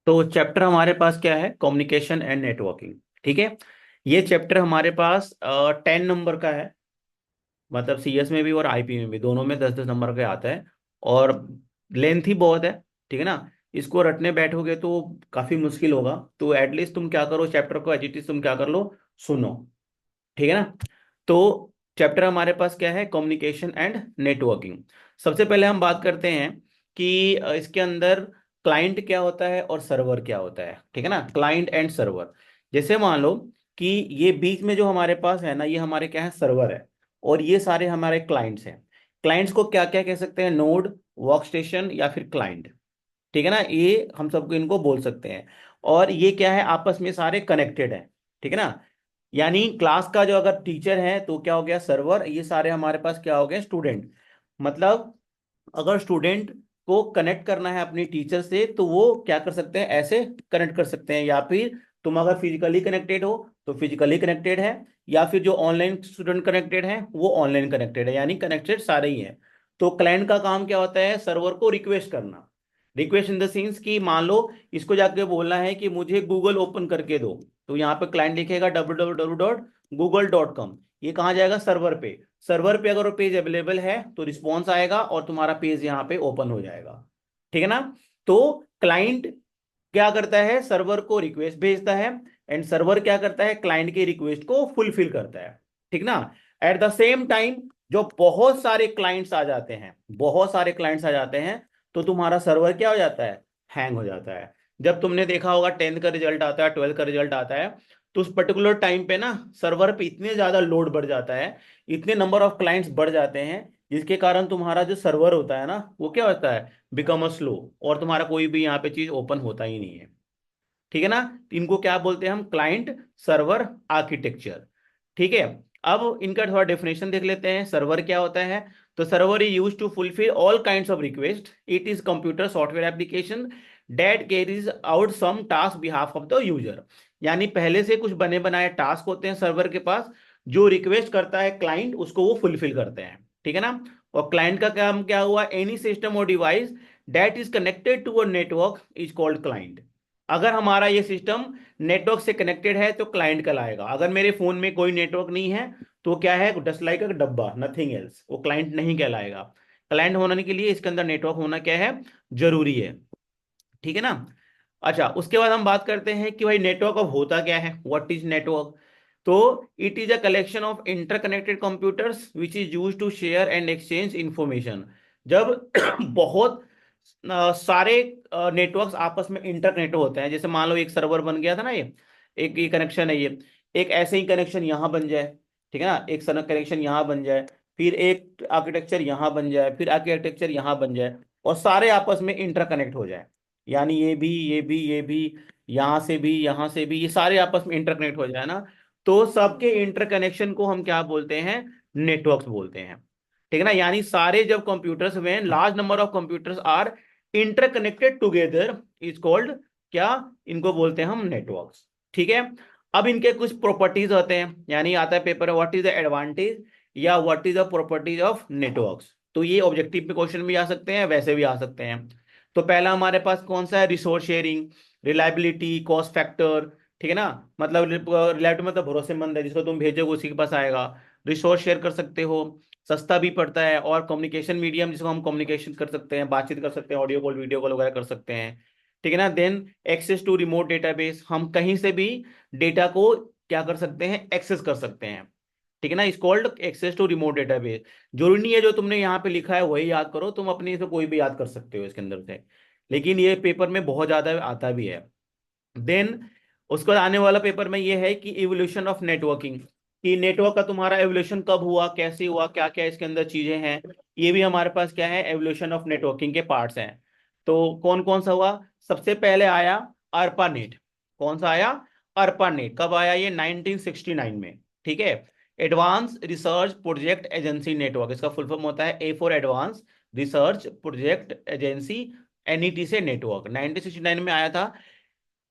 तो चैप्टर हमारे पास क्या है? Communication and networking. ठीक है। ये चैप्टर हमारे पास 10 नंबर का है। मतलब सीएस में भी और आईपी में भी, दोनों में 10-10 नंबर का आता है। और लेंथ ही बहुत है। ठीक है ना। इसको रटने बैठोगे तो काफी मुश्किल होगा। तो एटलीस्ट तुम क्या करो, चैप्टर को एज इट इज तुम क्या कर लो, सुनो। ठीक है ना। तो चैप्टर हमारे पास क्या है? Communication and networking. सबसे पहले हम बात करते हैं कि इसके अंदर क्लाइंट क्या होता है और सर्वर क्या होता है। ठीक है ना, क्लाइंट एंड सर्वर। जैसे मान लो कि ये बीच में जो हमारे पास है ना, ये हमारे क्या है? सर्वर है। और ये सारे हमारे क्लाइंट्स हैं। क्लाइंट्स को क्या क्या कह सकते हैं? नोड, वर्क स्टेशन या फिर क्लाइंट। ठीक है ना, ये हम सबको इनको बोल सकते हैं। और ये क्या है? आपस में सारे कनेक्टेड है। ठीक है ना। यानी क्लास का जो अगर टीचर है तो क्या हो गया? सर्वर। ये सारे हमारे पास क्या हो गए? स्टूडेंट। मतलब अगर स्टूडेंट को कनेक्ट करना है अपनी टीचर से तो वो क्या कर सकते हैं? ऐसे कनेक्ट कर सकते हैं। या फिर तुम अगर फिजिकली कनेक्टेड हो तो फिजिकली कनेक्टेड है। या फिर जो ऑनलाइन स्टूडेंट कनेक्टेड है वो ऑनलाइन कनेक्टेड है। यानी कनेक्टेड सारे ही हैं। तो क्लाइंट का काम क्या होता है? सर्वर को रिक्वेस्ट करना। रिक्वेस्ट इन द सेंस कि मान लो इसको जाके बोलना है कि मुझे गूगल ओपन करके दो। तो यहाँ पे क्लाइंट लिखेगा www.google.com। ये कहाँ जाएगा? सर्वर पे। सर्वर पे अगर वो पेज अवेलेबल है तो रिस्पॉन्स आएगा और तुम्हारा पेज यहाँ पे ओपन हो जाएगा। ठीक है ना। तो क्लाइंट क्या करता है? सर्वर को रिक्वेस्ट भेजता है। एंड सर्वर क्या करता है? क्लाइंट की रिक्वेस्ट को फुलफिल करता है। ठीक ना। एट द सेम टाइम जो बहुत सारे क्लाइंट्स आ जाते हैं, बहुत सारे क्लाइंट्स आ जाते हैं, तो तुम्हारा सर्वर क्या हो जाता है? हैंग हो जाता है। जब तुमने देखा होगा 10th का रिजल्ट आता है, 12th का रिजल्ट आता है, तो उस पर्टिकुलर टाइम पे ना सर्वर पे इतने ज्यादा लोड बढ़ जाता है, इतने नंबर ऑफ क्लाइंट्स बढ़ जाते हैं, जिसके कारण तुम्हारा जो सर्वर होता है ना वो क्या होता है? Become a slow. और तुम्हारा कोई भी यहाँ पे चीज ओपन होता ही नहीं है। ठीक है ना। तो इनको क्या बोलते हैं हम? Client server architecture. ठीक है। अब इनका थोड़ा डेफिनेशन देख लेते हैं। सर्वर क्या होता है? तो server is use to fulfill all kinds of request. It is computer software application that carries out some task behalf of the user. यानी पहले से कुछ बने बनाए टास्क होते हैं सर्वर के पास, जो रिक्वेस्ट करता है क्लाइंट उसको वो फुलफिल करते हैं। ठीक है ना। और क्लाइंट का काम क्या हुआ? एनी सिस्टम और device that is connected to a network is called client. अगर हमारा ये सिस्टम नेटवर्क से कनेक्टेड है तो क्लाइंट कहलाएगा। अगर मेरे फोन में कोई नेटवर्क नहीं है तो क्या है? जस्ट लाइक अ डब्बा, नथिंग एल्स, वो क्लाइंट नहीं कहलाएगा। क्लाइंट होने के लिए इसके अंदर नेटवर्क होना क्या है? जरूरी है। ठीक है ना। अच्छा, उसके बाद हम बात करते हैं कि भाई नेटवर्क अब होता क्या है? What is network? तो it is a collection of interconnected computers which is use to share and exchange information. जब बहुत सारे नेटवर्क्स आपस में इंटरकनेक्ट होते हैं, जैसे मान लो एक सर्वर बन गया था ना, ये एक ये कनेक्शन है, ये एक ऐसे ही कनेक्शन यहाँ बन जाए। ठीक है ना, एक सनक कनेक्शन यहाँ बन जाए, फिर एक आर्किटेक्चर यहाँ बन जाए, फिर आर्किटेक्चर यहाँ बन जाए, और सारे आपस में इंटरकनेक्ट हो जाए। यानी ये भी, ये भी, ये भी, यहाँ से भी, यहाँ से भी, ये सारे आपस में इंटरकनेक्ट हो जाए ना, तो सबके इंटरकनेक्शन को हम क्या बोलते हैं? नेटवर्क्स बोलते हैं। ठीक है ना। यानी सारे जब कंप्यूटर्स में large number of computers are interconnected together is called क्या? इनको बोलते हैं हम नेटवर्क्स। ठीक है। अब इनके कुछ प्रॉपर्टीज होते हैं, यानी आता है पेपर में, व्हाट इज द एडवांटेज या what is the properties of networks. तो ये ऑब्जेक्टिव पे क्वेश्चन भी आ सकते हैं, वैसे भी आ सकते हैं। तो पहला हमारे पास कौन सा है? Resource sharing, reliability, cost factor. ठीक है ना। मतलब रिलायबिलिटी मतलब भरोसेमंद है, जिसको तुम भेजोगे उसी के पास आएगा। रिसोर्स शेयर कर सकते हो, सस्ता भी पड़ता है। और कम्युनिकेशन मीडियम, जिसको हम कम्युनिकेशन कर सकते हैं, बातचीत कर सकते हैं, ऑडियो कॉल, वीडियो कॉल वगैरह कर सकते हैं। ठीक है ना। Then access to remote database, हम कहीं से भी डेटा को क्या कर सकते हैं? एक्सेस कर सकते हैं। ठीक है ना, is called access to remote database. जरूरी नहीं है जो तुमने यहाँ पे लिखा है वही याद करो, तुम अपने से कोई भी याद कर सकते हो इसके अंदर से। लेकिन ये पेपर में बहुत ज्यादा आता भी है। देन उसके बाद आने वाला पेपर में ये है कि इवोल्यूशन ऑफ नेटवर्किंग, कि नेटवर्क का तुम्हारा एवोल्यूशन कब हुआ, कैसे हुआ, क्या क्या इसके अंदर चीजें हैं। ये भी हमारे पास क्या है? एवोल्यूशन ऑफ नेटवर्किंग के पार्ट्स हैं। तो कौन कौन सा हुआ? सबसे पहले आया अर्पानेट। कौन सा आया? अर्पानेट। कब आया? ये 1969 में। ठीक है। Advance research project agency network, इसका फुल फॉर्म होता है A for advance research project agency, NET से नेटवर्क। 1969 में आया था।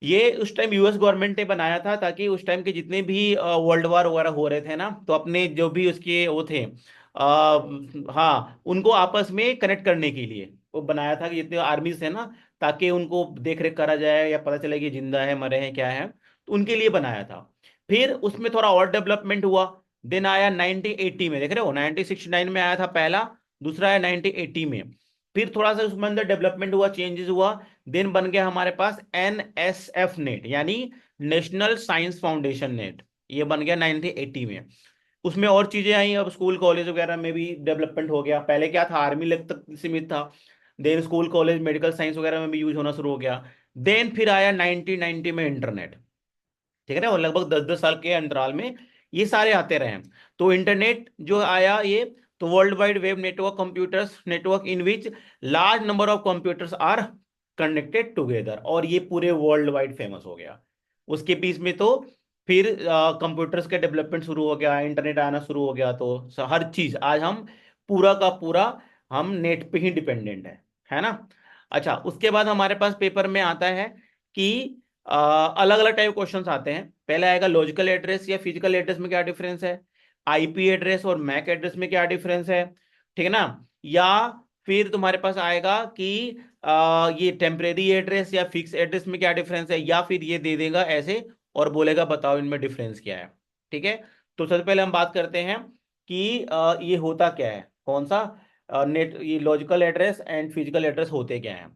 ये उस टाइम यूएस गवर्नमेंट ने बनाया था ताकि उस टाइम के जितने भी वर्ल्ड वार वगैरह हो रहे थे ना, तो अपने जो भी उसके वो थे हाँ, उनको आपस में कनेक्ट करने के लिए। वो बनाया था कि जितने आर्मीज है ना, ताकि उनको देख रेख करा जाए या पता चले कि जिंदा है मरे हैं क्या है, तो उनके लिए बनाया था। फिर उसमें थोड़ा और डेवलपमेंट हुआ। देन आया 1980 में, देख रहे हो 1969 में आया था पहला, दूसरा आया 1980 में। फिर थोड़ा सा उसमें अंदर डेवलपमेंट हुआ, चेंजेस हुआ। देन बन गया हमारे पास NSF नेट, यानी नेशनल साइंस फाउंडेशन नेट, ये बन गया 1980 में। उसमें और चीजें आई, अब स्कूल कॉलेज वगैरह में भी डेवलपमेंट हो गया। पहले क्या था, आर्मी लेवल तक सीमित था। Then school college medical science वगैरह में भी यूज होना शुरू हो गया। देन फिर आया 1990 में इंटरनेट, ठीक है ना, और लगभग 10-10 साल के अंतराल में ये सारे आते रहे। तो इंटरनेट जो आया ये, तो world wide web network, computers network in which large number of computers are connected together, और ये पूरे वर्ल्ड वाइड फेमस हो गया। उसके बीच में तो फिर कंप्यूटर्स के डेवलपमेंट शुरू हो गया, इंटरनेट आना शुरू हो गया, तो हर चीज आज हम पूरा का पूरा हम नेट पे ही डिपेंडेंट है ना। अच्छा, उसके बाद हमारे पास पेपर में आता है कि अलग अलग टाइप क्वेश्चंस आते हैं। पहले आएगा लॉजिकल एड्रेस या फिजिकल एड्रेस में क्या डिफरेंस है, आईपी एड्रेस और मैक एड्रेस में क्या डिफरेंस है, ठीक है ना। या फिर तुम्हारे पास आएगा कि ये टेम्परेरी एड्रेस या फिक्स एड्रेस में क्या डिफरेंस है, या फिर ये दे देगा ऐसे और बोलेगा बताओ इनमें डिफरेंस क्या है। ठीक है, तो सबसे पहले हम बात करते हैं कि ये होता क्या है, कौन सा नेट, ये logical address and physical address होते क्या है।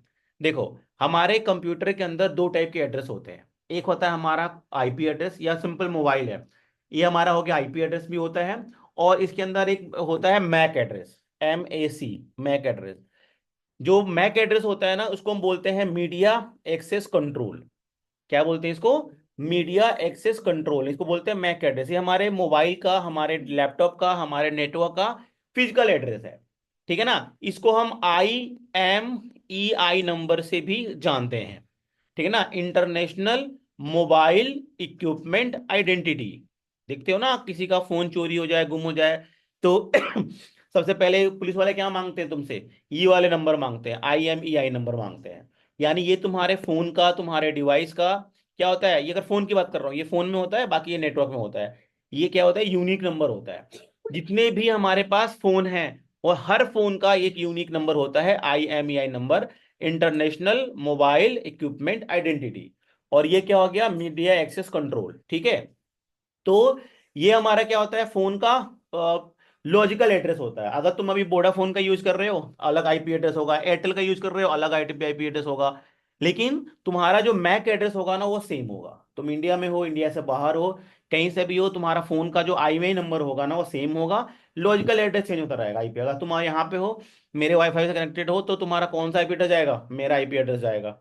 देखो, हमारे कंप्यूटर के अंदर दो टाइप के एड्रेस होते हैं। एक होता है हमारा आईपी एड्रेस या सिंपल मोबाइल है, ये हमारा हो गया आईपी एड्रेस भी होता है। और इसके अंदर एक होता है MAC address, MAC, MAC address. जो मैक एड्रेस होता है ना, उसको हम बोलते हैं मीडिया एक्सेस कंट्रोल। क्या बोलते हैं इसको, मीडिया एक्सेस कंट्रोल, इसको बोलते हैं मैक एड्रेस। ये हमारे मोबाइल का, हमारे लैपटॉप का, हमारे नेटवर्क का फिजिकल एड्रेस है, ठीक है ना। इसको हम IMEI नंबर से भी जानते हैं, ठीक है ना, इंटरनेशनल मोबाइल इक्विपमेंट आइडेंटिटी। देखते हो ना, किसी का फोन चोरी हो जाए, गुम हो जाए, तो सबसे पहले पुलिस वाले क्या मांगते हैं तुमसे, ये वाले नंबर मांगते हैं, IMEI नंबर मांगते हैं। यानी ये तुम्हारे फोन का, तुम्हारे डिवाइस का क्या होता है, ये अगर फोन की बात कर रहा हूँ, ये फोन में होता है, बाकी ये नेटवर्क में होता है। ये क्या होता है, यूनिक नंबर होता है। जितने भी हमारे पास फोन हैं, और हर फोन का एक यूनिक नंबर होता है, IMEI number, international mobile equipment identity. और ये क्या हो गया, मीडिया एक्सेस कंट्रोल, ठीक है। तो ये हमारा क्या होता है, फोन का लॉजिकल एड्रेस होता है। अगर तुम अभी वोडाफोन का यूज कर रहे हो, अलग आईपी एड्रेस होगा, एयरटेल का यूज कर रहे हो, अलग आईपी एड्रेस होगा। लेकिन तुम्हारा जो मैक एड्रेस होगा ना, वो सेम होगा। तुम इंडिया में हो, इंडिया से बाहर हो, कहीं से भी हो, तुम्हारा फोन का जो IMEI नंबर होगा ना, वो सेम होगा। लॉजिकल एड्रेस चेंज होता रहेगा आईपी। अगर तुम यहाँ पे हो, मेरे वाईफाई से कनेक्टेड हो, तो तुम्हारा कौन सा आईपी एड्रेस जाएगा, मेरा आईपी एड्रेस जाएगा,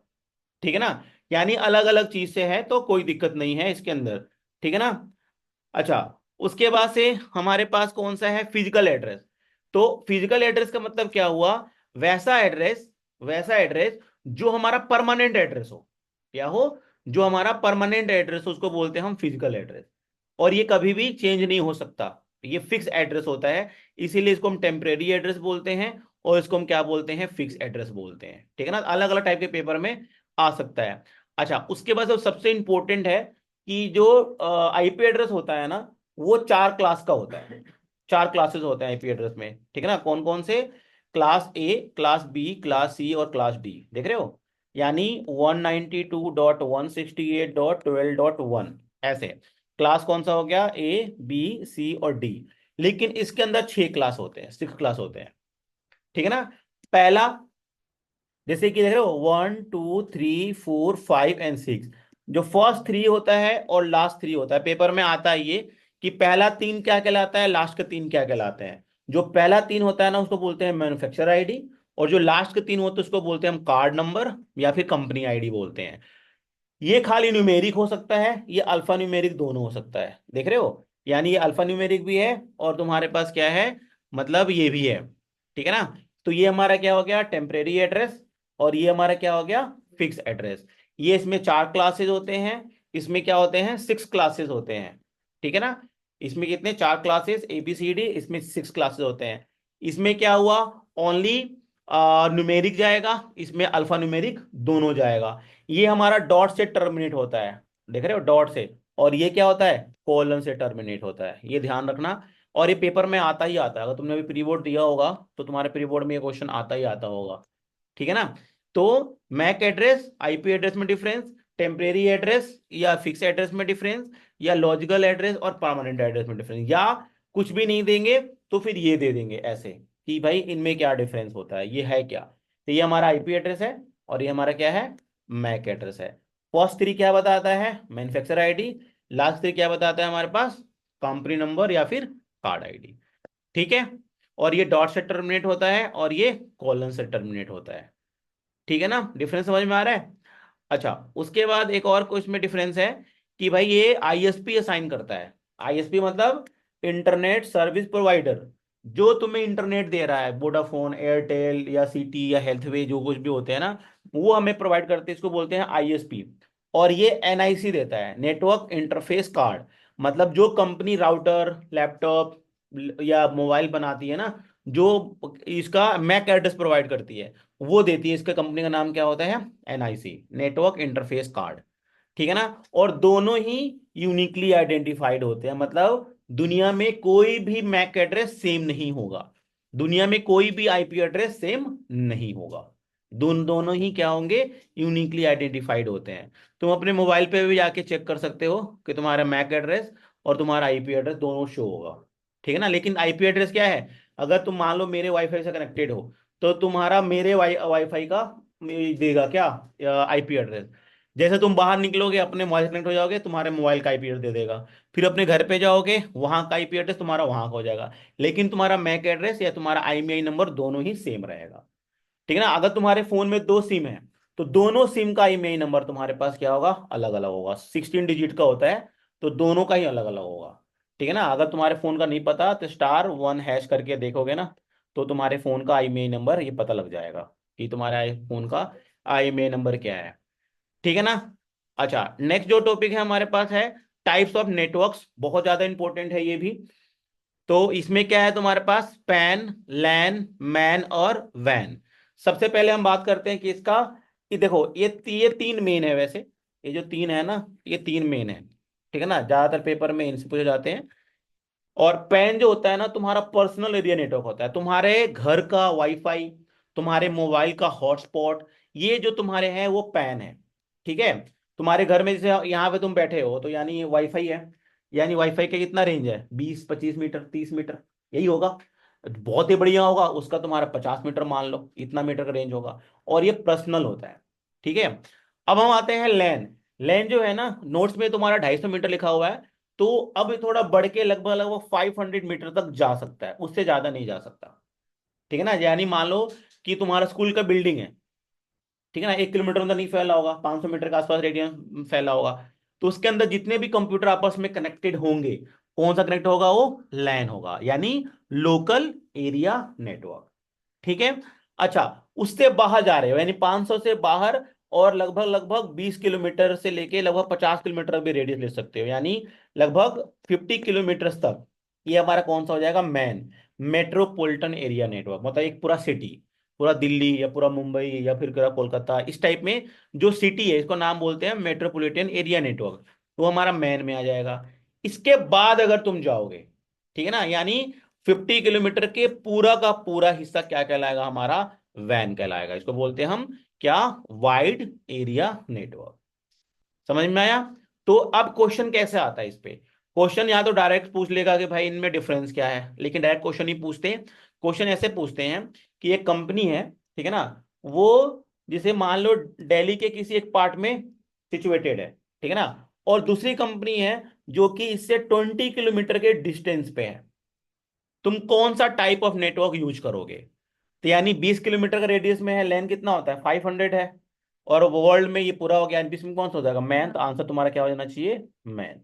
ठीक है ना। यानी अलग अलग चीज से है, तो कोई दिक्कत नहीं है इसके अंदर, ठीक है ना। अच्छा, उसके बाद से हमारे पास कौन सा है, फिजिकल एड्रेस। तो फिजिकल एड्रेस का मतलब क्या हुआ, वैसा एड्रेस, वैसा एड्रेस जो हमारा परमानेंट एड्रेस हो। क्या हो, जो हमारा परमानेंट एड्रेस हो, उसको बोलते हैं हम फिजिकल एड्रेस। और ये कभी भी चेंज नहीं हो सकता, ये फिक्स एड्रेस होता है। इसीलिए इसको हम टेम्परेरी एड्रेस बोलते हैं, और इसको हम क्या बोलते हैं, फिक्स एड्रेस बोलते हैं, ठीक है ना। अलग अलग टाइप के पेपर में आ सकता है। अच्छा, उसके बाद जो सबसे इंपॉर्टेंट है कि जो आईपी एड्रेस होता है ना, वो 4 क्लास का होता है। 4 क्लासेस होते हैं आईपी एड्रेस में, ठीक है ना। कौन कौन से, class A, class B, class C और क्लास D, देख रहे हो। यानी 192.168.12.1 ऐसे क्लास कौन सा हो गया, A, B, C और D। लेकिन इसके अंदर 6 क्लास होते हैं, 6 क्लास होते हैं, ठीक है ना। पहला, जैसे कि देख रहे हो 1, 2, 3, 4, 5 एंड 6, जो फर्स्ट 3 होता है और लास्ट 3 होता है, पेपर में आता है ये कि पहला 3 क्या कहलाता है, लास्ट का 3 क्या कहलाते हैं। जो पहला 3 होता है ना, उसको बोलते हैं मैन्युफैक्चरर आईडी, और जो लास्ट के 3 होते हैं उसको बोलते हैं हम कार्ड नंबर या फिर कंपनी आईडी बोलते हैं। ये खाली न्यूमेरिक हो सकता है, ये अल्फा न्यूमेरिक दोनों हो सकता है, देख रहे हो। यानी ये अल्फा न्यूमेरिक भी है, और तुम्हारे पास क्या है, मतलब ये भी है, ठीक है ना। तो ये हमारा क्या हो गया, टेम्परेरी एड्रेस, और ये हमारा क्या हो गया, फिक्स एड्रेस। ये इसमें 4 क्लासेस होते हैं, इसमें क्या होते हैं, 6 क्लासेस होते हैं, ठीक है ना। इसमें कितने, 4 क्लासेस ABCD, इसमें 6 क्लासेस होते हैं। इसमें क्या हुआ, ओनली न्यूमेरिक जाएगा, इसमें अल्फा न्यूमेरिक दोनों जाएगा। ये हमारा डॉट से टर्मिनेट होता है, देख रहे हो, डॉट से। और ये क्या होता है, कोलन से टर्मिनेट होता है, ये ध्यान रखना। और ये पेपर में आता ही आता है, अगर तुमने अभी प्री बोर्ड दिया होगा, तो तुम्हारे प्री बोर्ड में ये क्वेश्चन आता ही आता होगा। ठीक है ना। तो मैक एड्रेस आईपी एड्रेस में डिफरेंस, टेम्परेरी एड्रेस या फिक्स एड्रेस में डिफरेंस, या लॉजिकल एड्रेस और परमानेंट एड्रेस में डिफरेंस, या कुछ भी नहीं देंगे तो फिर ये दे देंगे ऐसे कि भाई इनमें क्या डिफरेंस होता है, ये है क्या। तो ये हमारा आईपी एड्रेस है और ये हमारा क्या है, मैक एड्रेस है। फर्स्ट थ्री क्या बताता है, मैन्युफैक्चरर आईडी। लास्ट थ्री क्या बताता है हमारे पास, कंपनी नंबर या फिर कार्ड आईडी। ठीक है। और ये डॉट से टर्मिनेट होता है और ये कॉलन से टर्मिनेट होता है। ठीक है ना, डिफरेंस समझ में आ रहा है। अच्छा, उसके बाद एक और कुछ में डिफरेंस है कि भाई ये आईएसपी असाइन करता है। आईएसपी मतलब इंटरनेट सर्विस प्रोवाइडर। जो तुम्हें इंटरनेट दे रहा है, वोडाफोन, एयरटेल या सीटी या हेल्थवे, जो कुछ भी होते हैं ना, वो हमें प्रोवाइड करते हैं, इसको बोलते हैं आईएसपी। और ये एनआईसी देता है, नेटवर्क इंटरफेस कार्ड। मतलब जो कंपनी राउटर, लैपटॉप या मोबाइल बनाती है ना, जो इसका मैक एड्रेस प्रोवाइड करती है, वो देती है। इसका कंपनी का नाम क्या होता है, एनआईसी, नेटवर्क इंटरफेस कार्ड। ठीक है ना। और दोनों ही यूनिकली आइडेंटिफाइड होते हैं, मतलब दुनिया में कोई भी मैक एड्रेस सेम नहीं होगा, दुनिया में कोई भी आईपी एड्रेस सेम नहीं होगा। दोनों ही क्या होंगे, यूनिकली आइडेंटिफाइड होते हैं। तुम अपने मोबाइल पे भी जाके चेक कर सकते हो कि तुम्हारा मैक एड्रेस और तुम्हारा आईपी एड्रेस दोनों शो होगा। ठीक है ना। लेकिन आईपी एड्रेस क्या है, अगर तुम मान लो मेरे वाईफाई से कनेक्टेड हो, तो तुम्हारा मेरे वाईफाई का देगा क्या, आईपी एड्रेस। जैसे तुम बाहर निकलोगे, अपने मोबाइल से कनेक्ट हो जाओगे, तुम्हारे मोबाइल का आईपी एड्रेस दे देगा। फिर अपने घर पे जाओगे, वहां का आईपी एड्रेस तुम्हारा वहां का हो जाएगा। लेकिन तुम्हारा मैक एड्रेस या तुम्हारा आईएमईआई नंबर दोनों ही सेम रहेगा। ठीक है ना। अगर तुम्हारे फोन में दो सिम है, तो दोनों सिम का ईमेल नंबर तुम्हारे पास क्या होगा, अलग अलग होगा। 16 डिजिट का होता है, तो दोनों का ही अलग अलग होगा। ठीक है ना। अगर तुम्हारे फोन का नहीं पता तो *1# करके देखोगे ना, तो तुम्हारे फोन का ईमेल नंबर ये पता लग जाएगा कि तुम्हारे फोन का ईमेल नंबर क्या है। ठीक है ना। अच्छा, नेक्स्ट जो टॉपिक है हमारे पास है टाइप्स ऑफ नेटवर्क्स। बहुत ज्यादा इंपॉर्टेंट है ये भी। तो इसमें क्या है तुम्हारे पास, पैन, लैन, मैन और वैन। सबसे पहले हम बात करते हैं कि इसका, ये देखो ये तीन मेन है वैसे। ये जो तीन है ना, ये तीन मेन है। ठीक है ना, ज्यादातर पेपर में इनसे पूछे जाते हैं। और पैन जो होता है ना, तुम्हारा पर्सनल एरिया नेटवर्क होता है, तुम्हारे घर का वाईफाई, तुम्हारे मोबाइल का हॉटस्पॉट, ये जो तुम्हारे हैं वो पैन है। ठीक है। तुम्हारे घर में जैसे यहाँ पे तुम बैठे हो, तो यानी वाईफाई है। यानी वाईफाई का कितना रेंज है, 20-25 मीटर, 30 मीटर, यही होगा। बहुत ही बढ़िया होगा उसका, तुम्हारा 50 मीटर मान लो, इतना मीटर का रेंज होगा। और ये पर्सनल होता है। ठीक है। अब हम आते हैं लैन। लैन जो है ना, नोट्स में तुम्हारा 250 मीटर लिखा हुआ है। तो अब ये थोड़ा बढ़ के लगभग लगभग 500 मीटर तक जा सकता है, उससे ज्यादा नहीं जा सकता। ठीक है ना। यानी मान लो कि तुम्हारा स्कूल का बिल्डिंग है, ठीक है ना, 1 किलोमीटर अंदर नहीं फैला होगा, 500 मीटर के आसपास रेडियस फैला होगा। तो उसके अंदर जितने भी कंप्यूटर आपस में कनेक्टेड होंगे, कौन सा कनेक्ट होगा, वो लैन होगा, यानी लोकल एरिया नेटवर्क। ठीक है। अच्छा, उससे बाहर जा रहे हो, यानी 500 से बाहर, और लगभग लगभग 20 किलोमीटर से लेके लगभग 50 किलोमीटर भी रेडियस ले सकते हो, यानी लगभग 50 किलोमीटर तक। ये हमारा कौन सा हो जाएगा, मैन, मेट्रोपॉलिटन एरिया नेटवर्क। मतलब एक पूरा सिटी, पूरा दिल्ली या पूरा मुंबई या फिर पूरा कोलकाता, इस टाइप में जो सिटी है, इसको नाम बोलते हैं मेट्रोपॉलिटन एरिया नेटवर्क। वो हमारा मैन में आ जाएगा। इसके बाद अगर तुम जाओगे, ठीक है ना, यानी 50 किलोमीटर के पूरा का पूरा हिस्सा क्या कहलाएगा, हमारा वैन कहलाएगा। इसको बोलते हैं हम क्या, वाइड एरिया नेटवर्क। समझ में आया। तो अब क्वेश्चन कैसे आता है इस पे, क्वेश्चन या तो डायरेक्ट पूछ लेगा कि भाई इनमें डिफरेंस क्या है, लेकिन डायरेक्ट क्वेश्चन नहीं पूछते। क्वेश्चन ऐसे पूछते हैं कि एक कंपनी है, ठीक है ना, वो जिसे मान लो दिल्ली के किसी एक पार्ट में सिचुएटेड है, ठीक है ना, और दूसरी कंपनी है जो कि इससे 20 किलोमीटर के डिस्टेंस पे है। तुम कौन सा टाइप ऑफ नेटवर्क यूज करोगे। तो यानी 20 किलोमीटर का रेडियस में है, लेन कितना होता है, 500 है। और वर्ल्ड में ये पूरा हो गया, इसमें कौन सा हो जाएगा, मैन। तो आंसर तुम्हारा क्या हो जाना चाहिए, मैन।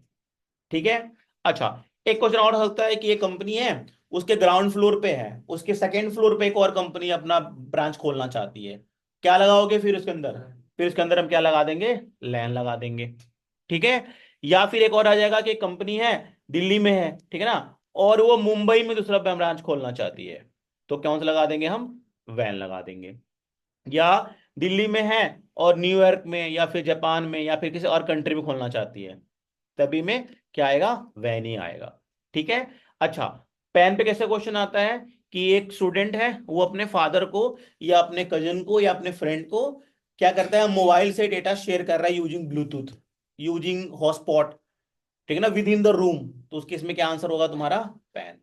ठीक है। अच्छा, एक क्वेश्चन और हो सकता है कि ये कंपनी है, उसके ग्राउंड फ्लोर पे है, उसके सेकंड फ्लोर पे एक और कंपनी अपना ब्रांच खोलना चाहती है। क्या लगाओगे फिर उसके अंदर, फिर उसके अंदर हम क्या लगा देंगे, लैन लगा देंगे। ठीक है। या फिर एक और आ जाएगा कि कंपनी है, दिल्ली में है, ठीक है ना, और वो मुंबई में दूसरा ब्रांच खोलना चाहती है, तो कौन सा लगा देंगे हम, वैन लगा देंगे। या दिल्ली में है और न्यूयॉर्क में या फिर जापान में या फिर किसी और कंट्री में खोलना चाहती है, तभी में क्या आएगा, वैन ही आएगा। ठीक है। अच्छा, पेन पे कैसे क्वेश्चन आता है कि एक स्टूडेंट है, वो अपने फादर को या अपने कजन को या अपने फ्रेंड को क्या करता है, मोबाइल से डेटा शेयर कर रहा है यूजिंग ब्लूटूथ, यूजिंग हॉटस्पॉट, ठीक है ना, विद इन द रूम। तो उसके इसमें क्या आंसर होगा तुम्हारा, पैन।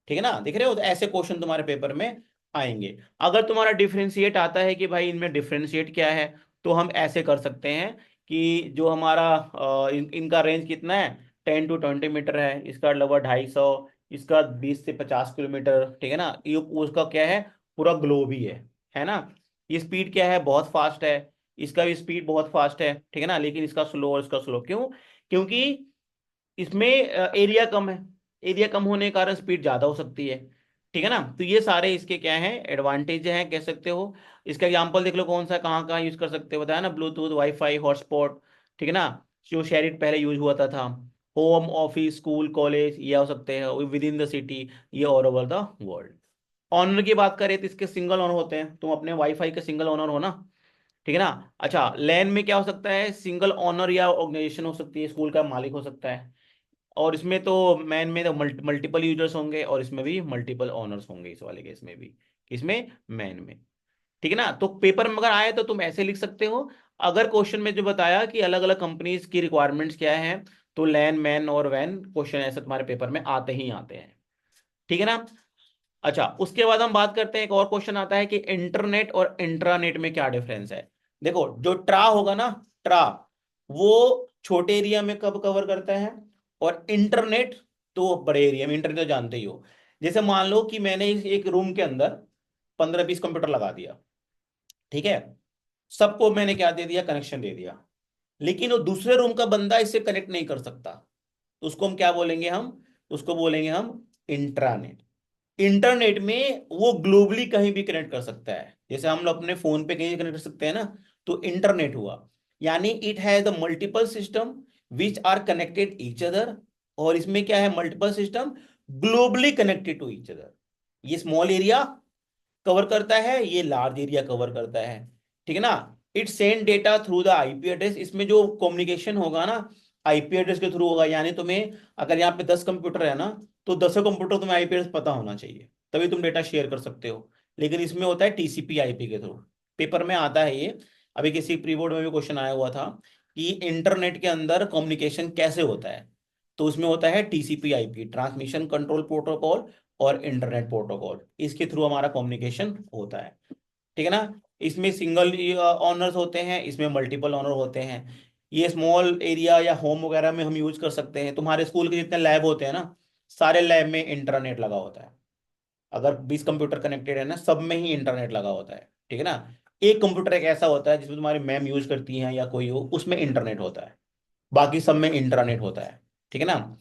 ठीक है ना, दिख रहे हो, तो ऐसे क्वेश्चन तुम्हारे पेपर में आएंगे। अगर तुम्हारा डिफरेंशिएट आता है कि भाई इनमें डिफरेंशिएट क्या है, तो हम ऐसे कर सकते हैं कि जो हमारा इनका रेंज कितना है, 10 to 20 मीटर है, इसका लगभग 250, इसका 20 से 50 किलोमीटर, ठीक है ना, ये उसका क्या है, पूरा ग्लोब ही है ना। ये स्पीड क्या है, बहुत फास्ट है, इसका भी स्पीड बहुत फास्ट है, ठीक है ना, लेकिन इसका स्लो और इसका स्लो क्यों, क्योंकि इसमें एरिया कम है, एरिया कम होने के कारण स्पीड ज्यादा हो सकती है, ठीक है ना। तो ये सारे इसके क्या है, एडवांटेज हैं कह सकते हो। इसका एग्जांपल देख लो, कौन सा कहाँ कहाँ यूज कर सकते हो, बताया ना, ब्लूटूथ, वाईफाई, हॉटस्पॉट, ठीक है ना, जो शेयरिट पहले यूज हुआ था। होम, ऑफिस, स्कूल, कॉलेज, ये हो सकते हैं विद इन द सिटी, ये all over the world. Owner की बात करें तो इसके सिंगल ऑनर होते हैं, तुम अपने वाईफाई के सिंगल ऑनर हो ना, ठीक है ना। अच्छा, लैन में क्या हो सकता है, सिंगल ऑनर या ऑर्गेनाइजेशन हो सकती है, स्कूल का मालिक हो सकता है। और इसमें तो मैन में तो मल्टीपल यूजर्स होंगे, और इसमें भी मल्टीपल ओनर्स होंगे, इस वाले केस में भी, इसमें मैन में, ठीक है ना। तो पेपर में अगर आए तो तुम ऐसे लिख सकते हो। अगर क्वेश्चन में जो बताया कि अलग अलग कंपनीज की रिक्वायरमेंट्स क्या है, तो लैन, मैन और वैन क्वेश्चन ऐसे तुम्हारे पेपर में आते ही आते हैं, ठीक है ना। अच्छा, उसके बाद हम बात करते हैं, एक और क्वेश्चन आता है कि इंटरनेट और इंट्रानेट में क्या डिफरेंस है। देखो, जो ट्रा होगा ना, ट्रा, वो छोटे एरिया में कब कवर करता है, और इंटरनेट तो बड़े एरिया में, इंटरनेट तो जानते ही हो। जैसे मान लो कि मैंने इस एक रूम के अंदर 15-20 कंप्यूटर लगा दिया, ठीक है, सबको मैंने क्या दे दिया, कनेक्शन दे दिया, लेकिन वो दूसरे रूम का बंदा इससे कनेक्ट नहीं कर सकता, तो उसको हम क्या बोलेंगे, हम उसको बोलेंगे हम इंट्रानेट। इंटरनेट में वो ग्लोबली कहीं भी कनेक्ट कर सकता है, जैसे हम लोग अपने फोन पे कहीं कनेक्ट कर सकते हैं ना, तो इंटरनेट हुआ। यानी it has the multiple system which are connected each other, और इसमें क्या है, multiple system globally connected to each other. ये स्मॉल एरिया कवर करता है, ये लार्ज एरिया कवर करता है, ठीक है ना। It send data through the IP address, इसमें जो कम्युनिकेशन होगा ना, आईपी एड्रेस के थ्रू होगा। यानी तुम्हें अगर यहाँ पे 10 कंप्यूटर है ना, तो 10 कंप्यूटर तुम्हें आईपी एड्रेस पता होना चाहिए, तभी तुम डेटा शेयर कर सकते हो। लेकिन इसमें होता है टीसीपी आईपी के थ्रू, पेपर में आता है ये। अभी किसी प्री बोर्ड में भी क्वेश्चन आया हुआ था कि इंटरनेट के अंदर कम्युनिकेशन कैसे होता है, तो उसमें होता है TCP IP, transmission control protocol, और इंटरनेट प्रोटोकॉल, इसके थ्रू हमारा कम्युनिकेशन होता है, ठीक है ना। इसमें सिंगल ऑनर्स होते हैं, इसमें मल्टीपल ऑनर होते हैं। ये स्मॉल एरिया या होम वगैरह में हम यूज कर सकते हैं। तुम्हारे स्कूल के जितने लैब होते हैं ना, सारे लैब में इंटरनेट लगा होता है। अगर 20 कंप्यूटर कनेक्टेड है ना, सब में ही इंटरनेट लगा होता है, ठीक है ना। एक कंप्यूटर एक ऐसा होता है जिसमें तुम्हारी मैम यूज करती हैं या कोई हो, उसमें इंटरनेट होता है, बाकी सब में इंटरनेट होता है, ठीक है ना।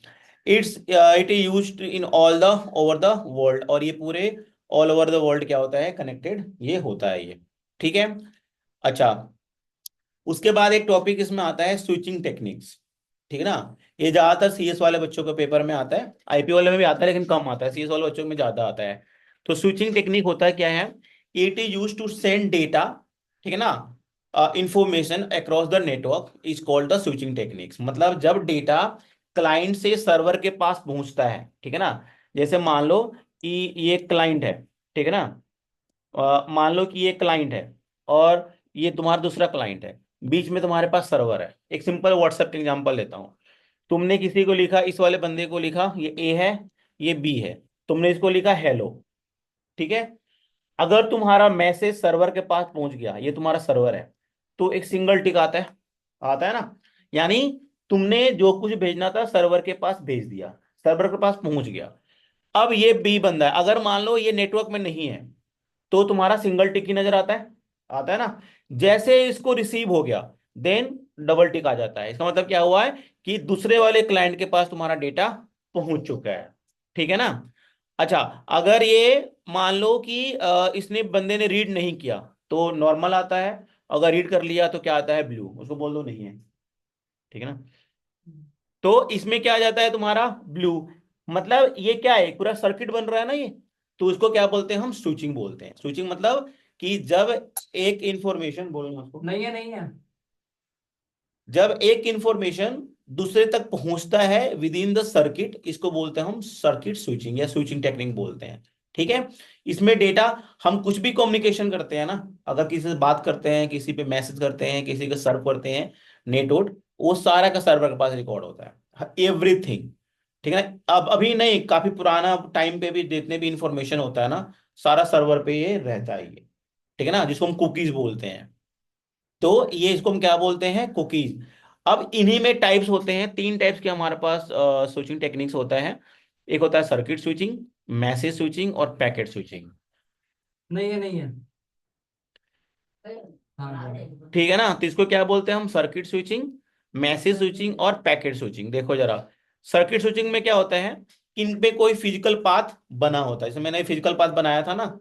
It is used in all the over the world, और ये पूरे ऑल ओवर द वर्ल्ड क्या होता है, कनेक्टेड ये होता है ये, ठीक है। अच्छा, उसके बाद एक टॉपिक इसमें आता है स्विचिंग टेक्निक्स, ठीक है ना। ये ज्यादातर सीएस वाले बच्चों के पेपर में आता है, आईपी वाले में भी आता है लेकिन कम आता है, सीएस वाले बच्चों में ज्यादा आता है। तो स्विचिंग टेक्निक होता है क्या है, it is use to send data, ठीक है ना, information across the network is called the switching techniques. मतलब जब डेटा क्लाइंट से सर्वर के पास पहुंचता है, ठीक है ना। जैसे मान लो कि ये क्लाइंट है, ठीक है ना, मान लो कि ये क्लाइंट है, और ये तुम्हारा दूसरा क्लाइंट है, बीच में तुम्हारे पास सर्वर है। एक सिंपल व्हाट्सएप का एग्जांपल लेता हूँ। तुमने किसी को लिखा, इस वाले बंदे को लिखा, ये ए है, ये बी है, तुमने इसको लिखा हेलो, ठीक है। अगर तुम्हारा मैसेज सर्वर के पास पहुंच गया, ये तुम्हारा सर्वर है, तो एक सिंगल टिक आता है, आता है ना। यानी तुमने जो कुछ भेजना था सर्वर के पास भेज दिया, सर्वर के पास पहुंच गया। अब ये बी बंदा है, अगर मान लो ये नेटवर्क में नहीं है, तो तुम्हारा सिंगल टिक ही नजर आता है, आता है ना। जैसे इसको रिसीव हो गया, देन डबल टिक आ जाता है। इसका मतलब क्या हुआ है कि दूसरे वाले क्लाइंट के पास तुम्हारा डेटा पहुंच चुका है, ठीक है ना। अच्छा, अगर ये मान लो कि इसने बंदे ने रीड नहीं किया, तो नॉर्मल आता है। अगर रीड कर लिया तो क्या आता है, ब्लू, उसको बोल दो नहीं है, ठीक है ना। तो इसमें क्या आ जाता है तुम्हारा, ब्लू। मतलब ये क्या है, पूरा सर्किट बन रहा है ना ये, तो इसको क्या बोलते हैं, हम स्विचिंग बोलते हैं। स्विचिंग मतलब कि जब एक इंफॉर्मेशन, बोलूंगा उसको, नहीं है, नहीं है, जब एक इंफॉर्मेशन दूसरे तक पहुंचता है विद इन द सर्किट, इसको बोलते हैं हम सर्किट स्विचिंग या स्विचिंग टेक्निक बोलते हैं, ठीक है। इसमें डेटा, हम कुछ भी कम्युनिकेशन करते हैं ना, अगर किसी से बात करते हैं, किसी पे मैसेज करते हैं, किसी को सर्व करते हैं नेटवर्क, वो सारा का सर्वर के पास रिकॉर्ड होता है, एवरीथिंग। ठीक है ना। अब अभी नहीं, काफी पुराना टाइम पे भी जितने भी इंफॉर्मेशन होता है ना, सारा सर्वर पे ये रहता है ये। ठीक है ना, जिसको हम कुकीज बोलते हैं। तो ये इसको हम क्या बोलते हैं, कुकीज। अब इन्हीं में टाइप्स होते हैं, तीन टाइप्स के हमारे पास स्विचिंग टेक्निक्स होता है। एक होता है सर्किट स्विचिंग, मैसेज स्विचिंग और पैकेट स्विचिंग। नहीं है, नहीं है। हाँ। ठीक है ना। तो इसको क्या बोलते हैं हम, सर्किट स्विचिंग, मैसेज स्विचिंग और पैकेट स्विचिंग। देखो जरा, सर्किट स्विचिंग में क्या होता है कि इन पे कोई फिजिकल पाथ बना होता है, जैसे मैंने फिजिकल पाथ बनाया था ना,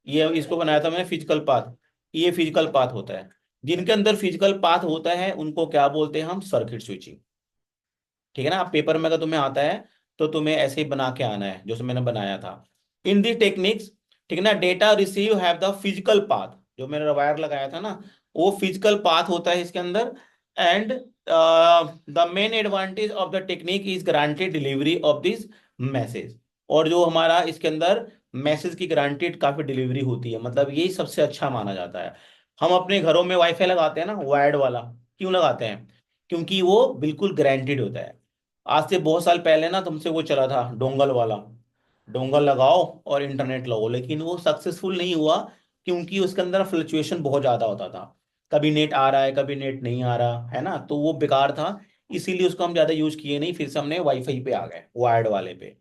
ये इसको बनाया था मैंने फिजिकल पाथ, ये फिजिकल पाथ होता है। जिनके अंदर फिजिकल पाथ होता है उनको क्या बोलते हैं हम, सर्किट स्विचिंग। ठीक है ना। आप पेपर में अगर तुम्हें आता है तो तुम्हें ऐसे ही बना के आना है जैसे मैंने बनाया था। इन दी टेक्निक्स, ठीक है ना, data receive have the physical path, जो मैंने वायर लगाया था ना, वो फिजिकल पाथ होता है इसके अंदर। And the main advantage of the technique is guaranteed delivery of this message. और जो हमारा इसके अंदर मैसेज की गारंटेड काफी डिलीवरी होती है, मतलब यही सबसे अच्छा माना जाता है। हम अपने घरों में वाईफाई लगाते हैं ना, वायर्ड वाला, क्यों लगाते हैं, क्योंकि वो बिल्कुल गारंटेड होता है। आज से बहुत साल पहले ना तुमसे वो चला था डोंगल वाला, डोंगल लगाओ और इंटरनेट लगाओ, लेकिन वो सक्सेसफुल नहीं हुआ, क्योंकि उसके अंदर फ्लक्चुएशन बहुत ज्यादा होता था। कभी नेट आ रहा है, कभी नेट नहीं आ रहा है ना, तो वो बेकार था। इसीलिए उसको हम ज्यादा यूज किए नहीं, फिर से हमने वाईफाई पे आ गए, वायर्ड वाले पे।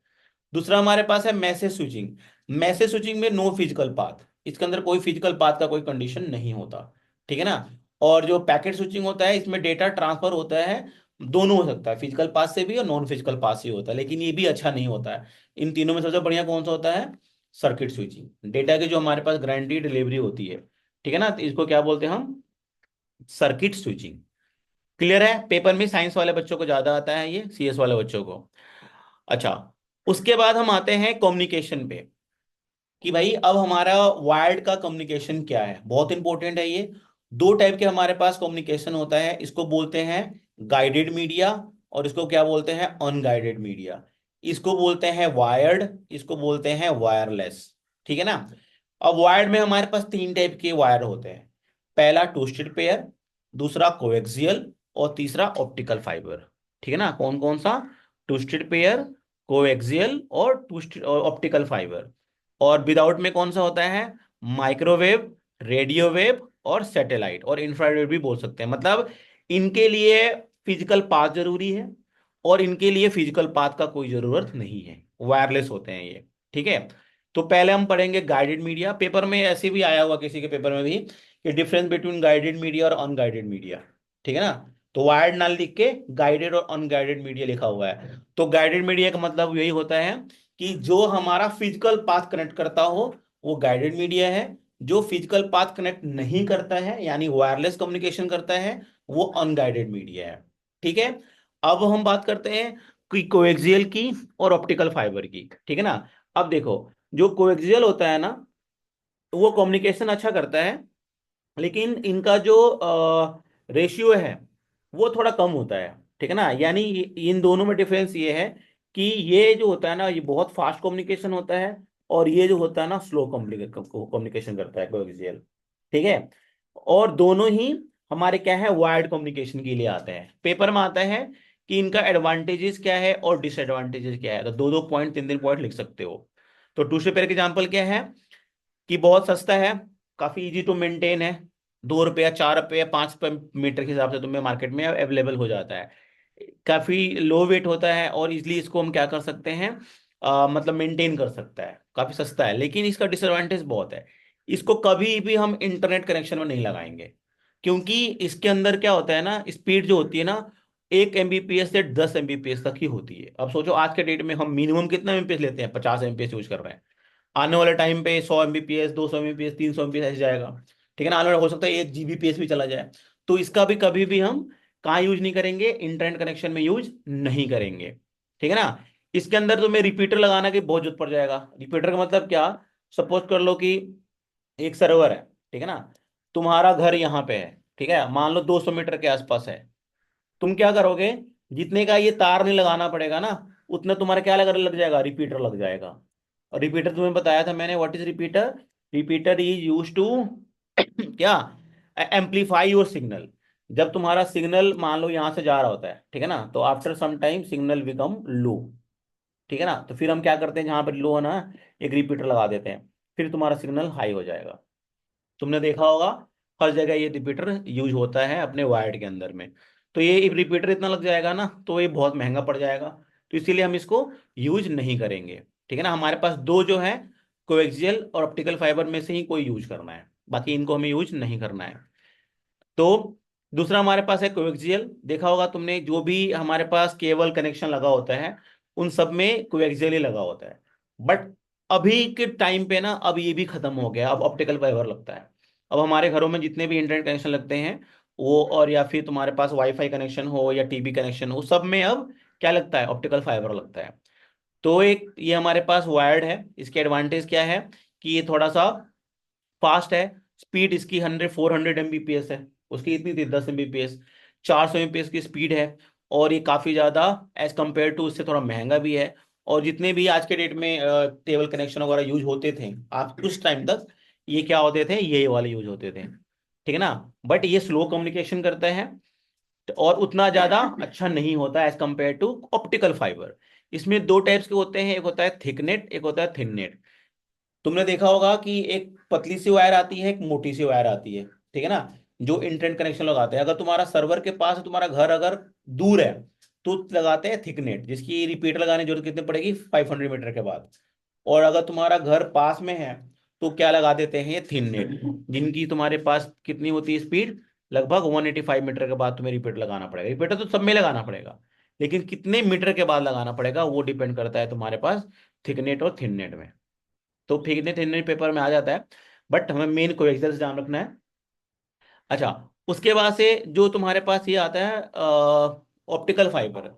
दूसरा हमारे पास है मैसेज स्विचिंग। मैसेज स्विचिंग में नो फिजिकल पाथ, इसके अंदर कोई फिजिकल पाथ का कोई कंडीशन नहीं होता। ठीक है ना। और जो पैकेट स्विचिंग होता है, इसमें डेटा ट्रांसफर होता है, दोनों हो सकता है, फिजिकल पाथ से भी और नॉन फिजिकल पाथ से होता है, लेकिन ये भी अच्छा नहीं होता है। इन तीनों में सबसे बढ़िया कौन सा होता है, सर्किट स्विचिंग। डेटा की जो हमारे पास गारंटी डिलीवरी होती है, ठीक है ना, तो इसको क्या बोलते हैं हम, सर्किट स्विचिंग। क्लियर है। पेपर में साइंस वाले बच्चों को ज्यादा आता है, ये सीएस वाले बच्चों को। अच्छा, उसके बाद हम आते हैं कम्युनिकेशन पे, कि भाई अब हमारा वायर्ड का कम्युनिकेशन क्या है, बहुत इंपॉर्टेंट है ये। दो टाइप के हमारे पास कम्युनिकेशन होता है, इसको बोलते हैं गाइडेड मीडिया, और इसको क्या बोलते हैं, अनगाइडेड मीडिया। इसको बोलते हैं वायर्ड, इसको बोलते हैं वायरलेस। ठीक है ना। अब वायर्ड में हमारे पास तीन टाइप के वायर होते हैं। पहला ट्विस्टेड पेयर, दूसरा कोएक्सियल, और तीसरा ऑप्टिकल फाइबर। ठीक है ना। कौन कौन सा, ट्विस्टेड पेयर, कोएक्सियल और ट्विस्ट ऑप्टिकल फाइबर। और विदाउट में कौन सा होता है, माइक्रोवेव, रेडियो वेव और सैटेलाइट और इंफ्रारेड भी बोल सकते हैं। मतलब इनके लिए फिजिकल पाथ जरूरी है, और इनके लिए फिजिकल पाथ का कोई जरूरत नहीं है, वायरलेस होते हैं ये। ठीक है। तो पहले हम पढ़ेंगे गाइडेड मीडिया, पेपर में ऐसे भी आया हुआ किसी के पेपर में भी, कि डिफरेंस बिटवीन गाइडेड मीडिया और अनगाइडेड मीडिया। ठीक है ना। तो वायर्ड ना लिख के गाइडेड और अनगाइडेड मीडिया लिखा हुआ है। तो गाइडेड मीडिया का मतलब यही होता है कि जो हमारा फिजिकल पाथ कनेक्ट करता हो वो गाइडेड मीडिया है, जो फिजिकल पाथ कनेक्ट नहीं करता है यानी वायरलेस कम्युनिकेशन करता है, वो अनगाइडेड मीडिया है। ठीक है। अब हम बात करते हैं कि कोएक्सियल की और ऑप्टिकल फाइबर की। ठीक है ना। अब देखो, जो कोएक्सियल होता है ना, वो कम्युनिकेशन अच्छा करता है, लेकिन इनका जो रेशियो है वो थोड़ा कम होता है। ठीक है ना। यानी इन दोनों में डिफरेंस ये है कि ये जो होता है ना, ये बहुत फास्ट कम्युनिकेशन होता है, और ये जो होता है ना, स्लो कम्युनिकेशन करता है कोएक्सियल। ठीक है। और दोनों ही हमारे क्या है, वायर्ड कम्युनिकेशन के लिए आते हैं। पेपर में आता है कि इनका एडवांटेजेस क्या है और डिसएडवांटेजेस क्या है, तो दो दो पॉइंट, तीन तीन पॉइंट लिख सकते हो। तो टू पेयर का एग्जाम्पल क्या है, कि बहुत सस्ता है, काफी इजी टू मेंटेन है, 2 रुपया, 4 रुपया, 5 रुपये मीटर के हिसाब से तुम्हें मार्केट में अवेलेबल हो जाता है। काफी लो वेट होता है, और इजली इसको हम क्या कर सकते हैं, मतलब मेंटेन कर सकता है, काफी सस्ता है। लेकिन इसका डिसएडवांटेज बहुत है, इसको कभी भी हम इंटरनेट कनेक्शन में नहीं लगाएंगे, क्योंकि इसके अंदर क्या होता है ना, स्पीड जो होती है ना, 1 Mbps से 10 Mbps तक ही होती है। अब सोचो आज के डेट में हम मिनिमम कितना एमबीपीएस लेते हैं, 50 Mbps यूज कर रहे हैं। आने वाले टाइम पे 100 Mbps, 200 Mbps, 300 Mbps ऐसे जाएगा। ठीक है ना। आने वाला हो सकता है 1 Gbps भी चला जाए। तो इसका भी कभी भी हम कहाँ यूज नहीं करेंगे, इंटरनेट कनेक्शन में यूज नहीं करेंगे। ठीक है ना। इसके अंदर तुम्हें रिपीटर लगाना की बहुत जरूरत पड़ जाएगा। रिपीटर का मतलब क्या, सपोज कर लो कि एक सर्वर है, ठीक है ना, तुम्हारा घर यहाँ पे है, ठीक है, मान लो 200 मीटर के आसपास है। तुम क्या करोगे, जितने का ये तार नहीं लगाना पड़ेगा ना, उतना तुम्हारा क्या लग लग जाएगा, रिपीटर लग जाएगा। रिपीटर तुम्हें बताया था मैंने, what is repeater? Repeater is use to क्या, एम्पलीफाई योर सिग्नल। जब तुम्हारा सिग्नल मान लो यहाँ से जा रहा होता है, ठीक है ना, तो after some time signal become low, ठीक है ना, तो फिर हम क्या करते हैं, जहां पर लो है ना, एक रिपीटर लगा देते हैं, फिर तुम्हारा सिग्नल हाई हो जाएगा। तुमने देखा होगा हर जगह ये रिपीटर यूज होता है अपने वायर्ड के अंदर में। तो ये रिपीटर इतना लग जाएगा ना, तो ये बहुत महंगा पड़ जाएगा, तो इसीलिए हम इसको यूज नहीं करेंगे। ठीक है ना, हमारे पास दो जो है, कोएक्सियल और ऑप्टिकल फाइबर में से ही कोई यूज करना है, बाकी इनको हमें यूज नहीं करना है। तो दूसरा हमारे पास है कोएक्सियल। देखा होगा तुमने, जो भी हमारे पास केबल कनेक्शन लगा होता है उन सब में कोएक्सियल ही लगा होता है। बट अभी के टाइम पे ना, अब ये भी खत्म हो गया, अब ऑप्टिकल फाइबर लगता है। अब हमारे घरों में जितने भी इंटरनेट कनेक्शन लगते हैं वो, और या फिर तुम्हारे पास वाईफाई कनेक्शन हो या टीवी कनेक्शन हो, सब में अब क्या लगता है, ऑप्टिकल फाइबर लगता है। तो एक ये हमारे पास वायर्ड है, इसके एडवांटेज क्या है कि ये थोड़ा सा फास्ट है। स्पीड इसकी 400 Mbps है, उसकी इतनी थी 10 Mbps, 400 Mbps की स्पीड है। और ये काफ़ी ज़्यादा एज कम्पेयर टू उससे थोड़ा महंगा भी है। और जितने भी आज के डेट में टेबल कनेक्शन वगैरह यूज होते थे आज उस टाइम तक, ये क्या होते थे, ये वाले यूज होते थे, ठीक है ना। बट ये स्लो कम्युनिकेशन करता है, और उतना ज़्यादा अच्छा नहीं होता as compare to optical fibre. इसमें दो टाइप्स के होते हैं, एक होता है थिक नेट, एक होता है थिन नेट। तुमने देखा होगा कि एक पतली सी वायर आती है, एक मोटी सी वायर आती है, ठीक है ना, जो इंटरनेट कनेक्शन लगाते हैं। अगर तुम्हारा सर्वर के पास है, तुम्हारा घर अगर दूर है, तो लगाते हैं थिक नेट, जिसकी रिपीट लगाने की जरूरत कितनी पड़ेगी, 500 मीटर के बाद। और अगर तुम्हारा घर पास में है, तो क्या लगा देते हैं, ये थिन नेट, जिनकी तुम्हारे पास कितनी होती है स्पीड, लगभग 185 मीटर के बाद तुम्हें रिपीट लगाना पड़ेगा। रिपीटर तो सब में लगाना पड़ेगा, लेकिन कितने मीटर के बाद लगाना पड़ेगा वो डिपेंड करता है तुम्हारे पास थिक नेट और थिन नेट में। तो फेंकने थीनने पेपर में आ जाता है, बट हमें मेन कोएक्सियल से ध्यान रखना है। अच्छा, उसके बाद से जो तुम्हारे पास ये आता है ऑप्टिकल फाइबर।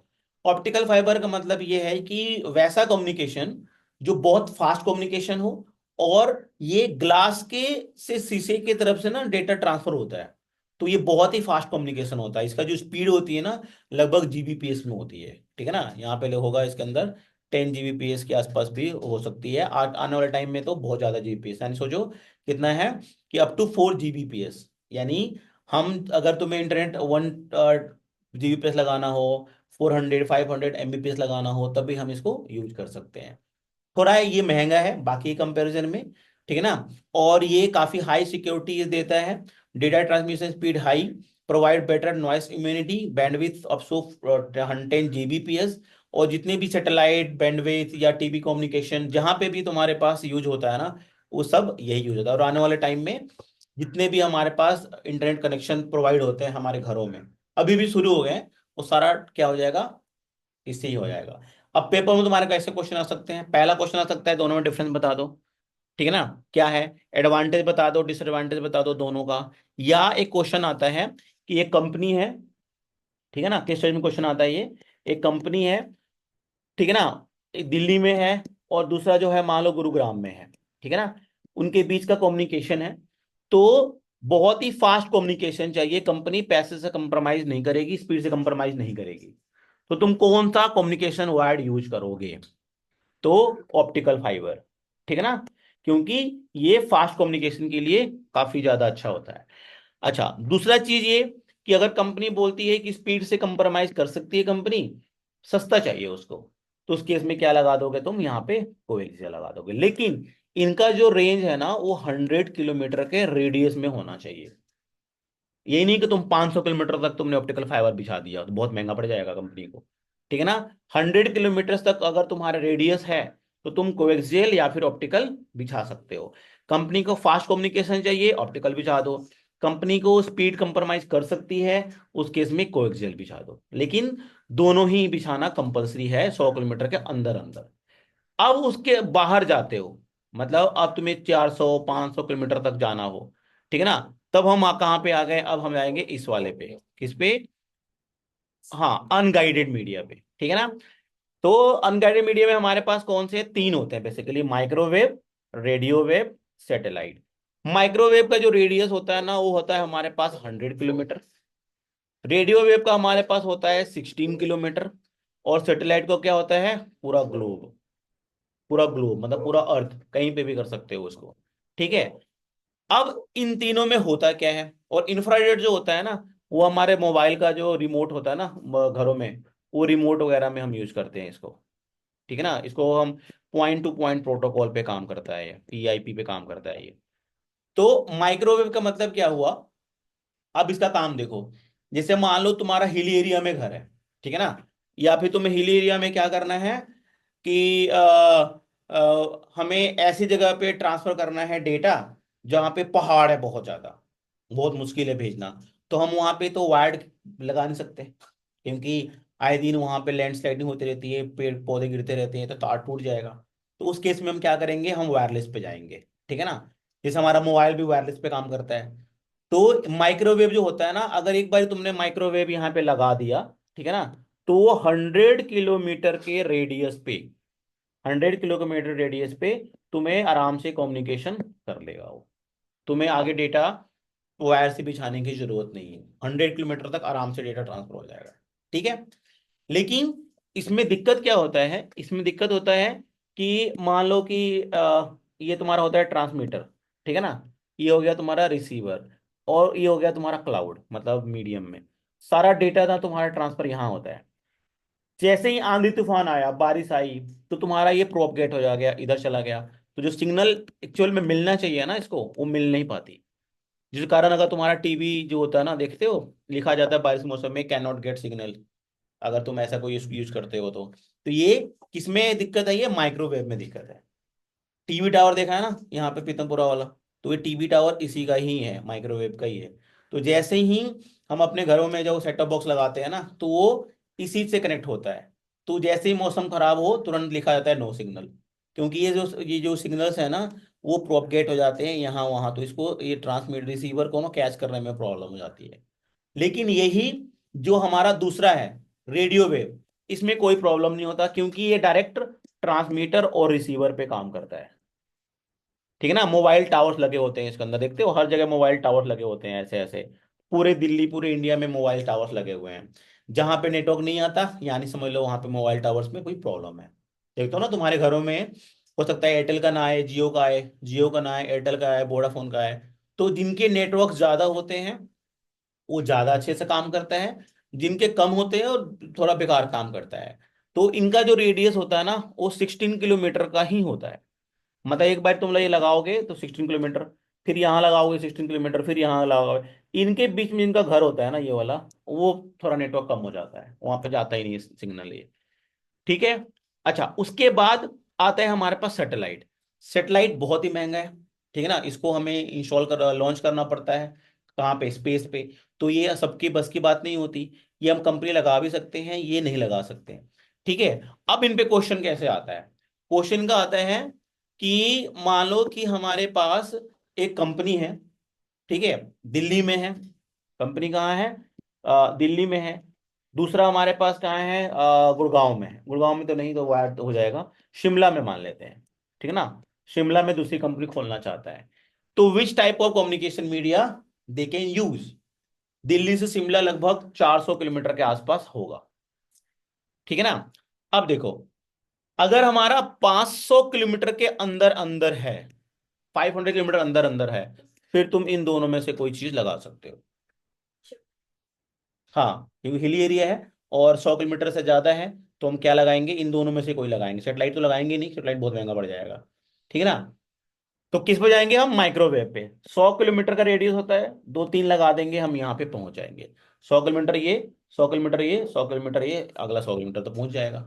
ऑप्टिकल फाइबर का मतलब ये है कि वैसा कम्युनिकेशन जो बहुत फास्ट कम्युनिकेशन हो, और ये ग्लास के से शीशे की तरफ से ना डेटा ट्रांसफर होता है, तो ये बहुत ही फास्ट कम्युनिकेशन होता है। इसका जो स्पीड होती है ना, लगभग जीबीपीएस में होती है, ठीक है ना। यहाँ पे होगा इसके अंदर 10 जीबीपीएस के आसपास भी हो सकती है, आने वाले टाइम में तो बहुत ज्यादा जीबीपीएस, यानी सोचो कितना है, कि अप टू 4 जीबीपीएस। यानी हम, अगर तुम्हें इंटरनेट 1 जीबीपीएस लगाना हो, 400 500 Mbps लगाना हो, तब भी हम इसको यूज कर सकते हैं। थोड़ा है ये महंगा है बाकी कंपैरिजन में, ठीक है ना। और ये काफी हाई सिक्योरिटी देता है, data transmission speed high, provide better noise immunity, bandwidth up to 10 Gbps। और जितने भी सैटेलाइट बैंडविड्थ या टीवी कम्युनिकेशन जहां पे भी तुम्हारे पास यूज होता है ना, वो सब यही यूज होता है। और आने वाले टाइम में जितने भी हमारे पास इंटरनेट कनेक्शन प्रोवाइड होते हैं हमारे घरों में, अभी भी शुरू हो गए हैं, वो सारा क्या हो जाएगा, इससे ही हो जाएगा। अब पेपर में तुम्हारे कैसे क्वेश्चन आ सकते हैं, पहला क्वेश्चन आ सकता है, दोनों में डिफरेंस बता दो, ठीक है ना, क्या है, एडवांटेज बता दो, डिसएडवांटेज बता दो दोनों का। या एक क्वेश्चन आता है कि एक कंपनी है, ठीक है ना, किस स्टेज में क्वेश्चन आता है ये, एक कंपनी है, ठीक है ना, एक दिल्ली में है और दूसरा जो है मान लो गुरुग्राम में है, ठीक है ना, उनके बीच का कम्युनिकेशन है। तो बहुत ही फास्ट कम्युनिकेशन चाहिए, कंपनी पैसे से कंप्रोमाइज नहीं करेगी, स्पीड से कंप्रोमाइज नहीं करेगी। तो तुम कौन सा कम्युनिकेशन वर्ड यूज करोगे, तो ऑप्टिकल फाइबर, ठीक है ना, क्योंकि ये फास्ट कम्युनिकेशन के लिए काफी ज्यादा अच्छा होता है। अच्छा, दूसरा चीज ये कि अगर कंपनी बोलती है कि स्पीड से कंप्रोमाइज कर सकती है कंपनी, सस्ता चाहिए उसको, तो उस केस में क्या लगा दोगे तुम, यहाँ पे कोएक्सियल लगा दोगे। लेकिन इनका जो रेंज है ना, वो 100 किलोमीटर के रेडियस में होना चाहिए। यही नहीं कि तुम 500 किलोमीटर तक तुमने ऑप्टिकल फाइबर बिछा दिया, तो बहुत महंगा पड़ जाएगा कंपनी को, ठीक है ना। 100 किलोमीटर तक अगर तुम्हारा रेडियस है, तो तुम कोएक्सियल या फिर ऑप्टिकल बिछा सकते हो। कंपनी को फास्ट कम्युनिकेशन चाहिए, ऑप्टिकल बिछा दो। कंपनी को स्पीड कंप्रोमाइज कर सकती है, उस केस में कोएक्सियल बिछा दो। लेकिन दोनों ही बिछाना कंपलसरी है 100 किलोमीटर के अंदर अंदर। अब उसके बाहर जाते हो, मतलब अब तुम्हें 400 500 किलोमीटर तक जाना हो, ठीक है ना, तब हम कहाँ पे आ गए, अब हम जाएंगे इस वाले पे, किस पे, हाँ, अनगाइडेड मीडिया पे, ठीक है ना। तो अनगाइडेड मीडिया में हमारे पास कौन से तीन होते हैं basically, microwave, radio wave, satellite. Microwave का जो रेडियस होता है ना, वो होता है हमारे पास 100 किलोमीटर। रेडियो वेव का हमारे पास होता है 16 किलोमीटर। और सैटेलाइट को क्या होता है, पूरा ग्लोब। पूरा ग्लोब मतलब पूरा अर्थ, कहीं पे भी कर सकते हो उसको। ठीक है। अब इन तीनों में होता क्या है, और इंफ्रारेड जो होता है ना, वो हमारे मोबाइल का जो रिमोट होता है ना घरों में, वो रिमोट वगैरह में हम यूज करते हैं इसको। ठीक है ना, इसको हम पॉइंट टू पॉइंट प्रोटोकॉल पे काम करता है ये, ईआईपी पे काम करता है ये। तो माइक्रोवेव का मतलब क्या हुआ, अब इसका काम देखो। जैसे मान लो तुम्हारा हिली एरिया में घर है, ठीक है ना, या फिर तुम्हें हिली एरिया में क्या करना है कि हमें ऐसी जगह पे ट्रांसफर करना है डेटा जहाँ पे पहाड़ है बहुत ज्यादा, बहुत मुश्किल है भेजना। तो हम वहां पे तो वायर्ड लगा नहीं सकते, क्योंकि आए दिन वहां पे लैंडस्लाइडिंग होती रहती है, पेड़ पौधे गिरते रहते हैं, तो तार टूट जाएगा। तो उस केस में हम क्या करेंगे, हम वायरलेस पे जाएंगे। ठीक है ना, जैसे हमारा मोबाइल भी वायरलेस पे काम करता है। तो माइक्रोवेव जो होता है ना, अगर एक बार तुमने माइक्रोवेव यहाँ पे लगा दिया, ठीक है ना, तो वो 100 किलोमीटर के रेडियस पे, 100 किलोमीटर रेडियस पे तुम्हें आराम से कम्युनिकेशन कर लेगा वो। तुम्हें आगे डेटा वायर से बिछाने की जरूरत नहीं है, 100 किलोमीटर तक आराम से डेटा ट्रांसफर हो जाएगा। ठीक है। लेकिन इसमें दिक्कत क्या होता है, इसमें दिक्कत होता है कि मान लो कि ये तुम्हारा होता है ट्रांसमीटर, ठीक है ना, ये हो गया तुम्हारा रिसीवर, और ये हो गया तुम्हारा क्लाउड, मतलब मीडियम में सारा डेटा था तुम्हारा ट्रांसफर यहाँ होता है। जैसे ही आंधी तूफान आया, बारिश आई, तो तुम्हारा ये प्रोपगेट हो जा गया, इधर चला गया। तो जो सिग्नल एक्चुअल में मिलना चाहिए ना इसको, वो मिल नहीं पाती। जिस कारण अगर तुम्हारा टीवी जो होता है ना, देखते हो लिखा जाता है बारिश मौसम में कैन नॉट गेट सिग्नल, अगर तुम ऐसा कोई यूज करते हो तो ये किसमें दिक्कत है, ये माइक्रोवेव में दिक्कत है। टीवी टावर देखा है ना यहाँ पे पीतमपुरा वाला, तो ये टीवी टावर इसी का ही है, माइक्रोवेव का ही है। तो जैसे ही हम अपने घरों में जो सेट टॉप बॉक्स लगाते हैं ना, तो वो इसी से कनेक्ट होता है। तो जैसे ही मौसम खराब हो, तुरंत लिखा जाता है नो सिग्नल, क्योंकि ये जो सिग्नल्स है ना, वो प्रोपगेट हो जाते हैं यहाँ वहाँ, तो इसको ये ट्रांसमिट रिसीवर को ना कैच करने में प्रॉब्लम हो जाती है। लेकिन यही जो हमारा दूसरा है, रेडियो वेव, इसमें कोई प्रॉब्लम नहीं होता, क्योंकि ये डायरेक्ट ट्रांसमीटर और रिसीवर पे काम करता है। ठीक है ना, मोबाइल टावर्स लगे होते हैं इसके अंदर, देखते हो हर जगह मोबाइल टावर्स लगे होते हैं ऐसे ऐसे, पूरे दिल्ली पूरे इंडिया में मोबाइल टावर्स लगे हुए हैं। जहां पे नेटवर्क नहीं आता, यानी समझ लो वहां पे मोबाइल टावर्स में कोई प्रॉब्लम है। देखते हो ना तुम्हारे घरों में, हो सकता है एयरटेल का ना आए, जियो का आए, जियो का ना आए, एयरटेल का आए, वोडाफोन का आए। तो जिनके नेटवर्क ज्यादा होते हैं वो ज्यादा अच्छे से काम करता है, जिनके कम होते हैं और थोड़ा बेकार काम करता है। तो इनका जो रेडियस होता है ना, वो 16 किलोमीटर का ही होता है। मतलब एक बार तुम ये लगाओगे तो 16 किलोमीटर, फिर यहाँ लगाओगे 16 किलोमीटर, फिर यहाँ लगाओगे, इनके बीच में इनका घर होता है ना ये वाला, वो थोड़ा नेटवर्क कम हो जाता है, वहां पे जाता ही नहीं सिग्नल ये। ठीक है। अच्छा, उसके बाद आता है हमारे पास सैटेलाइट। सैटेलाइट बहुत ही महंगा है, ठीक है ना, इसको हमें इंस्टॉल कर लॉन्च करना पड़ता है, कहाँ पे, स्पेस पे। तो ये सबकी बस की बात नहीं होती, ये हम कंपनी लगा भी सकते हैं, ये नहीं लगा सकते हैं। ठीक है। अब इन पे क्वेश्चन कैसे आता है, क्वेश्चन का आता है कि मान लो कि हमारे पास एक कंपनी है, ठीक है, दिल्ली में है। कंपनी कहाँ है, दिल्ली में है। दूसरा हमारे पास कहाँ है, गुड़गांव में है। गुड़गांव में तो नहीं, तो वायर तो हो जाएगा, शिमला में मान लेते हैं। ठीक है ना, शिमला में दूसरी कंपनी खोलना चाहता है। तो which type of communication media they can use. Delhi से शिमला लगभग 400 किलोमीटर के आसपास होगा। ठीक है ना। अब देखो, अगर हमारा 500 किलोमीटर के अंदर अंदर है, 500 किलोमीटर अंदर अंदर है, फिर तुम इन दोनों में से कोई चीज लगा सकते हो। हाँ, क्योंकि हिली एरिया है और 100 किलोमीटर से ज्यादा है, तो हम क्या लगाएंगे, इन दोनों में से कोई लगाएंगे। सेटेलाइट तो लगाएंगे नहीं, सेटेलाइट बहुत महंगा पड़ जाएगा। ठीक है ना। तो किस पे जाएंगे हम, माइक्रोवेव पे। 100 किलोमीटर का रेडियस होता है, दो तीन लगा देंगे, हम यहाँ पे पहुंच जाएंगे। 100 किलोमीटर ये, 100 किलोमीटर ये, 100 किलोमीटर ये, अगला 100 किलोमीटर तो पहुंच जाएगा,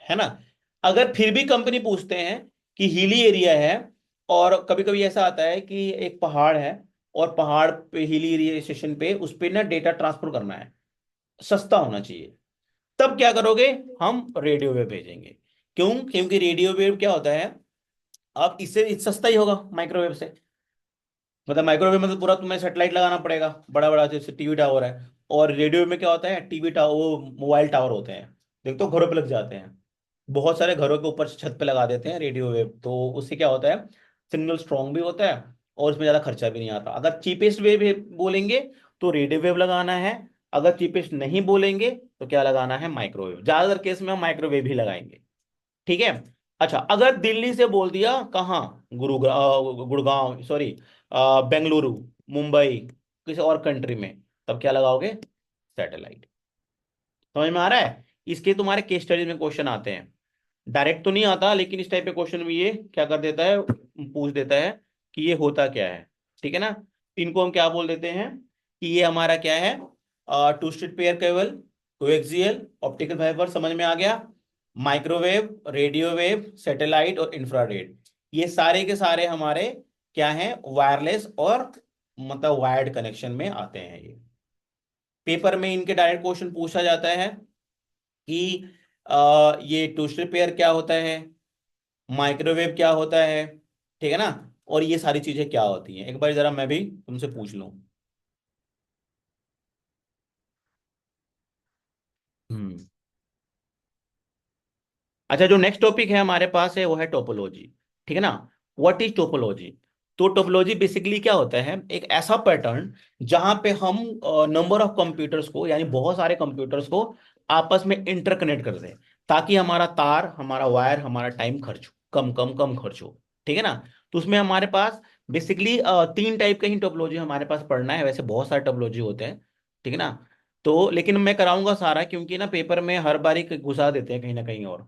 है ना। अगर फिर भी कंपनी पूछते हैं कि हिली एरिया है, और कभी कभी ऐसा आता है कि एक पहाड़ है, और पहाड़ पे हिली एरिया स्टेशन पे उस पे ना डेटा ट्रांसफर करना है, सस्ता होना चाहिए, तब क्या करोगे, हम रेडियो वेव भेजेंगे। क्यों, क्योंकि रेडियो वेव क्या होता है, आप इससे सस्ता ही होगा माइक्रोवेव से। मतलब माइक्रोवेव में तो पूरा तुम्हें सेटेलाइट लगाना पड़ेगा, बड़ा बड़ा जैसे टीवी टावर है। और रेडियो में क्या होता है, टीवी टावर, वो मोबाइल टावर होते हैं, देखते हो घरों पे लग जाते हैं, बहुत सारे घरों के ऊपर छत पे लगा देते हैं रेडियो वेव। तो उससे क्या होता है, सिग्नल स्ट्रांग भी होता है, और उसमें ज्यादा खर्चा भी नहीं आता। अगर चीपेस्ट वे बोलेंगे तो रेडियो वेव लगाना है, अगर चीपेस्ट नहीं बोलेंगे तो क्या लगाना है, माइक्रोवेव। ज्यादातर केस में हम माइक्रोवेव ही लगाएंगे। ठीक है। अच्छा, अगर दिल्ली से बोल दिया कहाँ, गुड़गांव, सॉरी, बेंगलुरु, मुंबई, किसी और कंट्री में, तब क्या लगाओगे? सैटेलाइट। समझ में आ रहा है? इसके तुम्हारे केस स्टडीज में क्वेश्चन आते हैं। डायरेक्ट तो नहीं आता, लेकिन इस टाइप के क्वेश्चन में ये क्या कर देता है, पूछ देता है कि ये होता क्या है। ठीक है ना? इनको हम क्या बोल देते हैं कि ये हमारा क्या है, twisted pair cable, coaxial, optical fibre, समझ में आ गया? माइक्रोवेव, रेडियो वेव, सैटेलाइट और इंफ्रारेड, ये सारे के सारे हमारे क्या हैं, वायरलेस और मतलब वायर्ड कनेक्शन में आते हैं। ये पेपर में इनके डायरेक्ट क्वेश्चन पूछा जाता है कि ये टू स्ट्रिप पेयर क्या होता है, माइक्रोवेव क्या होता है, ठीक है ना, और ये सारी चीजें क्या होती हैं, एक बार जरा मैं भी तुमसे पूछ लूं। हम्म। अच्छा, जो नेक्स्ट टॉपिक है हमारे पास है वो है टोपोलॉजी। ठीक है ना? What is topology? तो टोपोलॉजी बेसिकली क्या होता है, एक ऐसा पैटर्न जहां पे हम नंबर ऑफ कंप्यूटर्स को, यानी बहुत सारे कंप्यूटर्स को आपस में इंटरकनेक्ट कर दें, ताकि हमारा तार, हमारा वायर, हमारा टाइम खर्च हो, कम कम कम खर्च हो। ठीक है ना? तो उसमें हमारे पास बेसिकली तीन टाइप का ही टोपोलॉजी हमारे पास पढ़ना है, वैसे बहुत सारे टोपोलॉजी होते हैं। ठीक है ना? तो लेकिन मैं कराऊंगा सारा, क्योंकि ना पेपर में हर बार ही घुसा देते हैं कहीं ना कहीं और।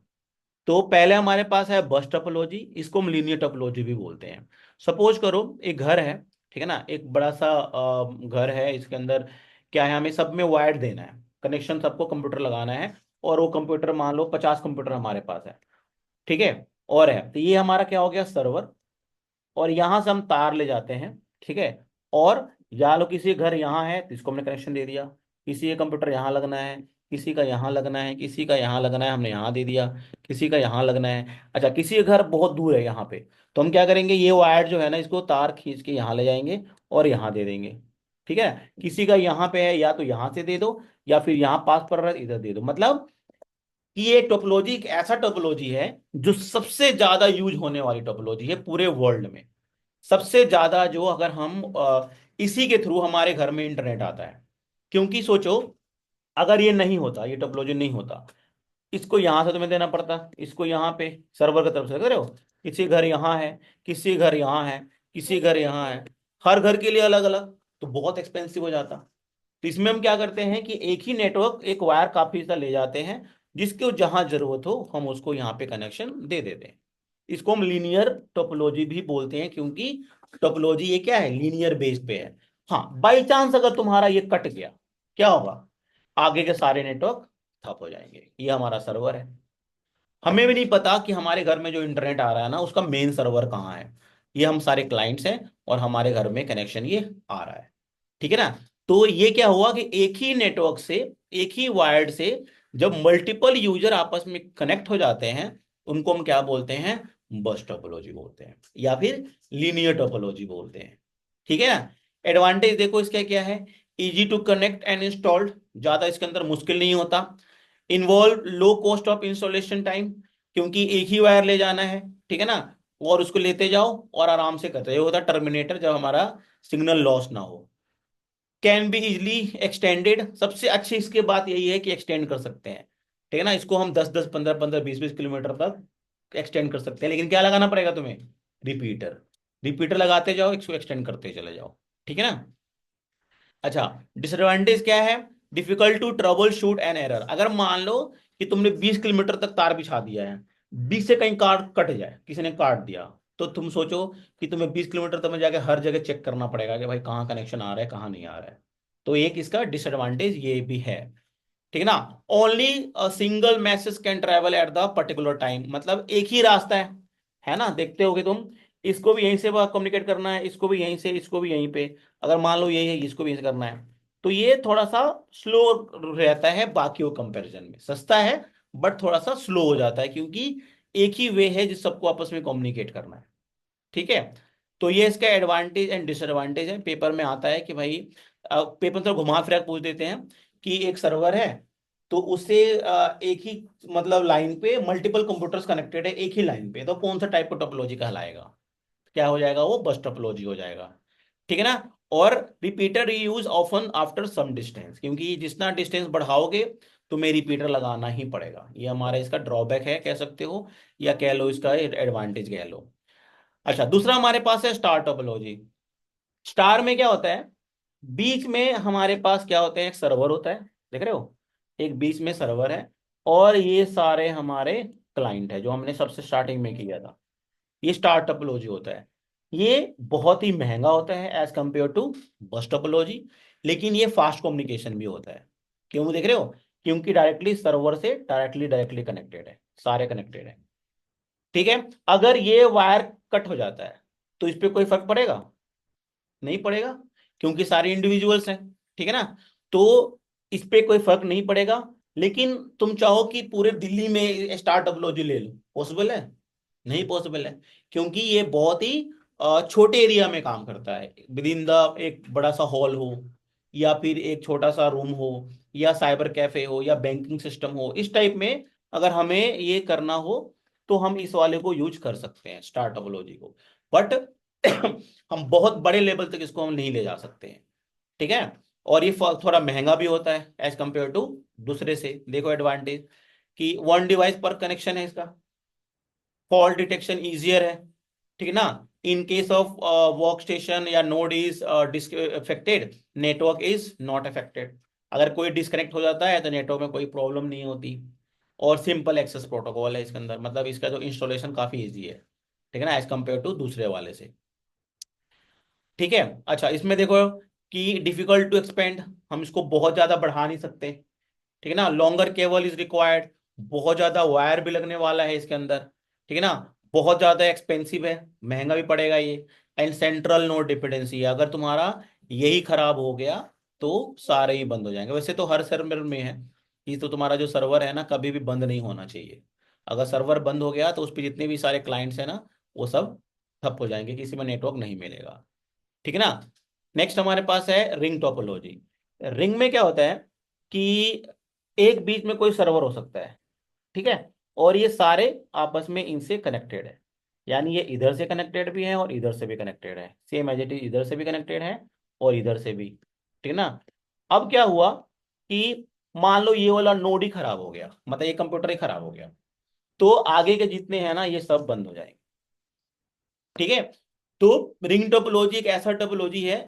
तो पहले हमारे पास है बस टोपोलॉजी, इसको हम लीनियर टोपोलॉजी भी बोलते हैं। सपोज करो एक घर है, ठीक है ना, एक बड़ा सा घर है, इसके अंदर क्या है, हमें सब में वायर देना है, कनेक्शन सबको कंप्यूटर लगाना है, और वो कंप्यूटर मान लो 50 कंप्यूटर हमारे पास है। ठीक है? और है, तो ये हमारा क्या हो गया, सर्वर। और यहां से हम तार ले जाते हैं। ठीक है? और या लो किसी घर यहाँ है तो इसको हमने कनेक्शन दे दिया, किसी का कंप्यूटर यहाँ लगना है, किसी का यहाँ लगना है, किसी का यहाँ लगना है, हमने यहाँ दे दिया, किसी का यहाँ लगना है। अच्छा, किसी का घर बहुत दूर है यहाँ पे, तो हम क्या करेंगे, ये वायर जो है ना, इसको तार खींच के यहाँ ले जाएंगे और यहाँ दे देंगे। ठीक है? किसी का यहाँ पे है, या तो यहाँ से दे दो, या फिर यहाँ पास पड़ रहा है इधर दे दो। मतलब कि ये टोपोलॉजी एक ऐसा टोपोलॉजी है जो सबसे ज्यादा यूज होने वाली टोपोलॉजी है पूरे वर्ल्ड में। सबसे ज्यादा जो, अगर हम इसी के थ्रू हमारे घर में इंटरनेट आता है। क्योंकि सोचो, अगर ये नहीं होता, ये टोपोलॉजी नहीं होता, इसको यहां से तुम्हें देना पड़ता, इसको यहाँ पे सर्वर की तरफ से कर रहे हो, किसी घर यहाँ है, किसी घर यहाँ है, किसी घर यहाँ है, हर घर के लिए अलग अलग, तो बहुत एक्सपेंसिव हो जाता। तो इसमें हम क्या करते हैं कि एक ही नेटवर्क, एक वायर काफी सा ले जाते हैं, जिसको जहां जरूरत हो हम उसको यहाँ पे कनेक्शन दे देते हैं। इसको हम लीनियर टोपोलॉजी भी बोलते हैं, क्योंकि टोपोलॉजी ये क्या है, लीनियर बेस पे है। हाँ, बाई चांस अगर तुम्हारा ये कट गया, क्या होगा, आगे के सारे नेटवर्क ठप हो जाएंगे। ये हमारा सर्वर है, हमें भी नहीं पता कि हमारे घर में जो इंटरनेट आ रहा है ना, उसका मेन सर्वर कहाँ है। ये हम सारे क्लाइंट्स हैं, और हमारे घर में कनेक्शन ये आ रहा है। ठीक है ना? तो ये क्या हुआ कि एक ही नेटवर्क से, एक ही वायर्ड से जब मल्टीपल यूजर आपस में कनेक्ट हो जाते हैं, उनको हम क्या बोलते हैं, बस टोपोलॉजी बोलते हैं, या फिर लीनियर टोपोलॉजी बोलते हैं। ठीक है ना? एडवांटेज देखो इसका क्या है, easy to connect and installed, ज्यादा इसके अंदर मुश्किल नहीं होता। Involve low cost of installation time, क्योंकि एक ही वायर ले जाना है, ठीक है ना, और उसको लेते जाओ और आराम से करते, ये होता है टर्मिनेटर, जब हमारा सिग्नल लॉस ना हो। कैन बी इजिली एक्सटेंडेड, सबसे अच्छी इसकी बात यही है कि एक्सटेंड कर सकते हैं। ठीक है ना? इसको हम 10 10 15 15 20 20 किलोमीटर तक एक्सटेंड कर सकते हैं, लेकिन क्या लगाना पड़ेगा तुम्हें, रिपीटर। रिपीटर लगाते जाओ, इसको एक्सटेंड करते चले जाओ। ठीक है ना? अच्छा, डिसएडवांटेज क्या है, difficult to troubleshoot an error, अगर मान लो कि तुमने 20 किलोमीटर तक तार बिछा दिया है, 20 से कहीं कार कट जाए, किसी ने काट दिया, तो तुम सोचो कि तुम्हें 20 किलोमीटर तक में जाके हर जगह चेक करना पड़ेगा कि भाई कहाँ कनेक्शन आ रहा है, कहाँ नहीं आ रहा है। तो एक इसका डिसएडवांटेज ये भी है। ठीक है ना? Only single message can travel at the particular time, मतलब एक ही रास्ता है ना, देखते होगे तुम, इसको भी यहीं से कम्युनिकेट करना है, इसको भी यहीं से, इसको भी यहीं पे, अगर मान लो यही है, इसको भी यहीं से करना है, तो ये थोड़ा सा स्लो रहता है बाकियों कंपैरिजन में, सस्ता है बट थोड़ा सा स्लो हो जाता है, क्योंकि एक ही वे है जिस सबको आपस में कम्युनिकेट करना है। ठीक है? तो ये इसका एडवांटेज एंड डिसएडवांटेज है, पेपर में आता है कि भाई, पेपर तो घुमा फिरा के पूछ देते हैं कि एक सर्वर है, तो उससे एक ही मतलब लाइन पे मल्टीपल कंप्यूटर्स कनेक्टेड है एक ही लाइन पे, तो कौन सा टाइप का टोपोलॉजी कहलाएगा, क्या हो जाएगा वो, बस टोपोलॉजी हो जाएगा। ठीक है ना? और repeater reuse often after some distance, क्योंकि जितना डिस्टेंस बढ़ाओगे तुम्हें रिपीटर लगाना ही पड़ेगा। ये हमारा इसका ड्रॉबैक है कह सकते हो, या कह लो इसका एडवांटेज कह लो। अच्छा, दूसरा हमारे पास है स्टार टोपोलॉजी। स्टार में क्या होता है, बीच में हमारे पास क्या होता है, एक सर्वर होता है, देख रहे हो, एक बीच में सर्वर है, और ये सारे हमारे क्लाइंट है जो हमने सबसे स्टार्टिंग में किया था। ये स्टार टोपोलॉजी होता है। ये बहुत ही महंगा होता है as compare to bus topology, लेकिन ये फास्ट कम्युनिकेशन भी होता है। क्यों, देख रहे हो, क्योंकि डायरेक्टली सर्वर से डायरेक्टली कनेक्टेड है, सारे कनेक्टेड है। ठीक है, अगर ये वायर कट हो जाता है तो इस पे कोई फर्क पड़ेगा, नहीं पड़ेगा, क्योंकि सारे इंडिविजुअल्स हैं। ठीक है ना, तो इस पे कोई फर्क नहीं पड़ेगा। लेकिन तुम चाहो कि पूरे दिल्ली में स्टार टोपोलॉजी ले लो, पॉसिबल है? नहीं पॉसिबल है, क्योंकि ये बहुत ही छोटे एरिया में काम करता है। विद इन द एक बड़ा सा हॉल हो, या फिर एक छोटा सा रूम हो, या साइबर कैफे हो, या बैंकिंग सिस्टम हो, इस टाइप में अगर हमें ये करना हो तो हम इस वाले को यूज कर सकते हैं, स्टार टोपोलॉजी को। बट हम बहुत बड़े लेवल तक इसको हम नहीं ले जा सकते हैं। ठीक है, और ये थोड़ा महंगा भी होता है एज कंपेयर टू दूसरे से। देखो एडवांटेज कि वन डिवाइस पर कनेक्शन है इसका, फॉल्ट डिटेक्शन इजियर है। ठीक है ना, in case of work station या node is affected, network is not affected. अगर कोई डिस्कनेक्ट हो जाता है तो नेटवर्क में कोई प्रॉब्लम नहीं होती। और सिंपल एक्सेस प्रोटोकॉल है इसके अंदर, मतलब इसका जो इंस्टॉलेशन काफी इजी है। ठीक है ना, एज कंपेयर टू दूसरे वाले से। ठीक है, अच्छा, इसमें देखो कि डिफिकल्ट टू एक्सपेंड, हम इसको बहुत ज्यादा बढ़ा नहीं सकते। ठीक है ना, लॉन्गर केबल इज रिक्वायर्ड, बहुत ज्यादा वायर भी लगने वाला है इसके अंदर। ठीक है ना, बहुत ज्यादा एक्सपेंसिव है, महंगा भी पड़ेगा ये। एंड सेंट्रल नोड डिपेंडेंसी, अगर तुम्हारा यही खराब हो गया तो सारे ही बंद हो जाएंगे। वैसे तो हर सर्वर में है कि तो तुम्हारा जो सर्वर है ना कभी भी बंद नहीं होना चाहिए। अगर सर्वर बंद हो गया तो उस पर जितने भी सारे क्लाइंट्स हैं ना वो सब ठप हो जाएंगे, किसी में नेटवर्क नहीं मिलेगा। ठीक है ना, नेक्स्ट हमारे पास है रिंग टोपोलॉजी। रिंग में क्या होता है कि एक बीच में कोई सर्वर हो सकता है, ठीक है, और ये सारे आपस में इनसे कनेक्टेड है। यानी ये इधर से कनेक्टेड भी है और इधर से भी कनेक्टेड है, सेम एज इट इज, इधर से भी कनेक्टेड है और इधर से भी। ठीक है ना, अब क्या हुआ कि मान लो ये वाला नोड ही खराब हो गया, मतलब ये कंप्यूटर ही खराब हो गया, तो आगे के जितने हैं ना ये सब बंद हो जाएंगे। ठीक है, तो रिंग टोपोलॉजी एक ऐसा टोपोलॉजी है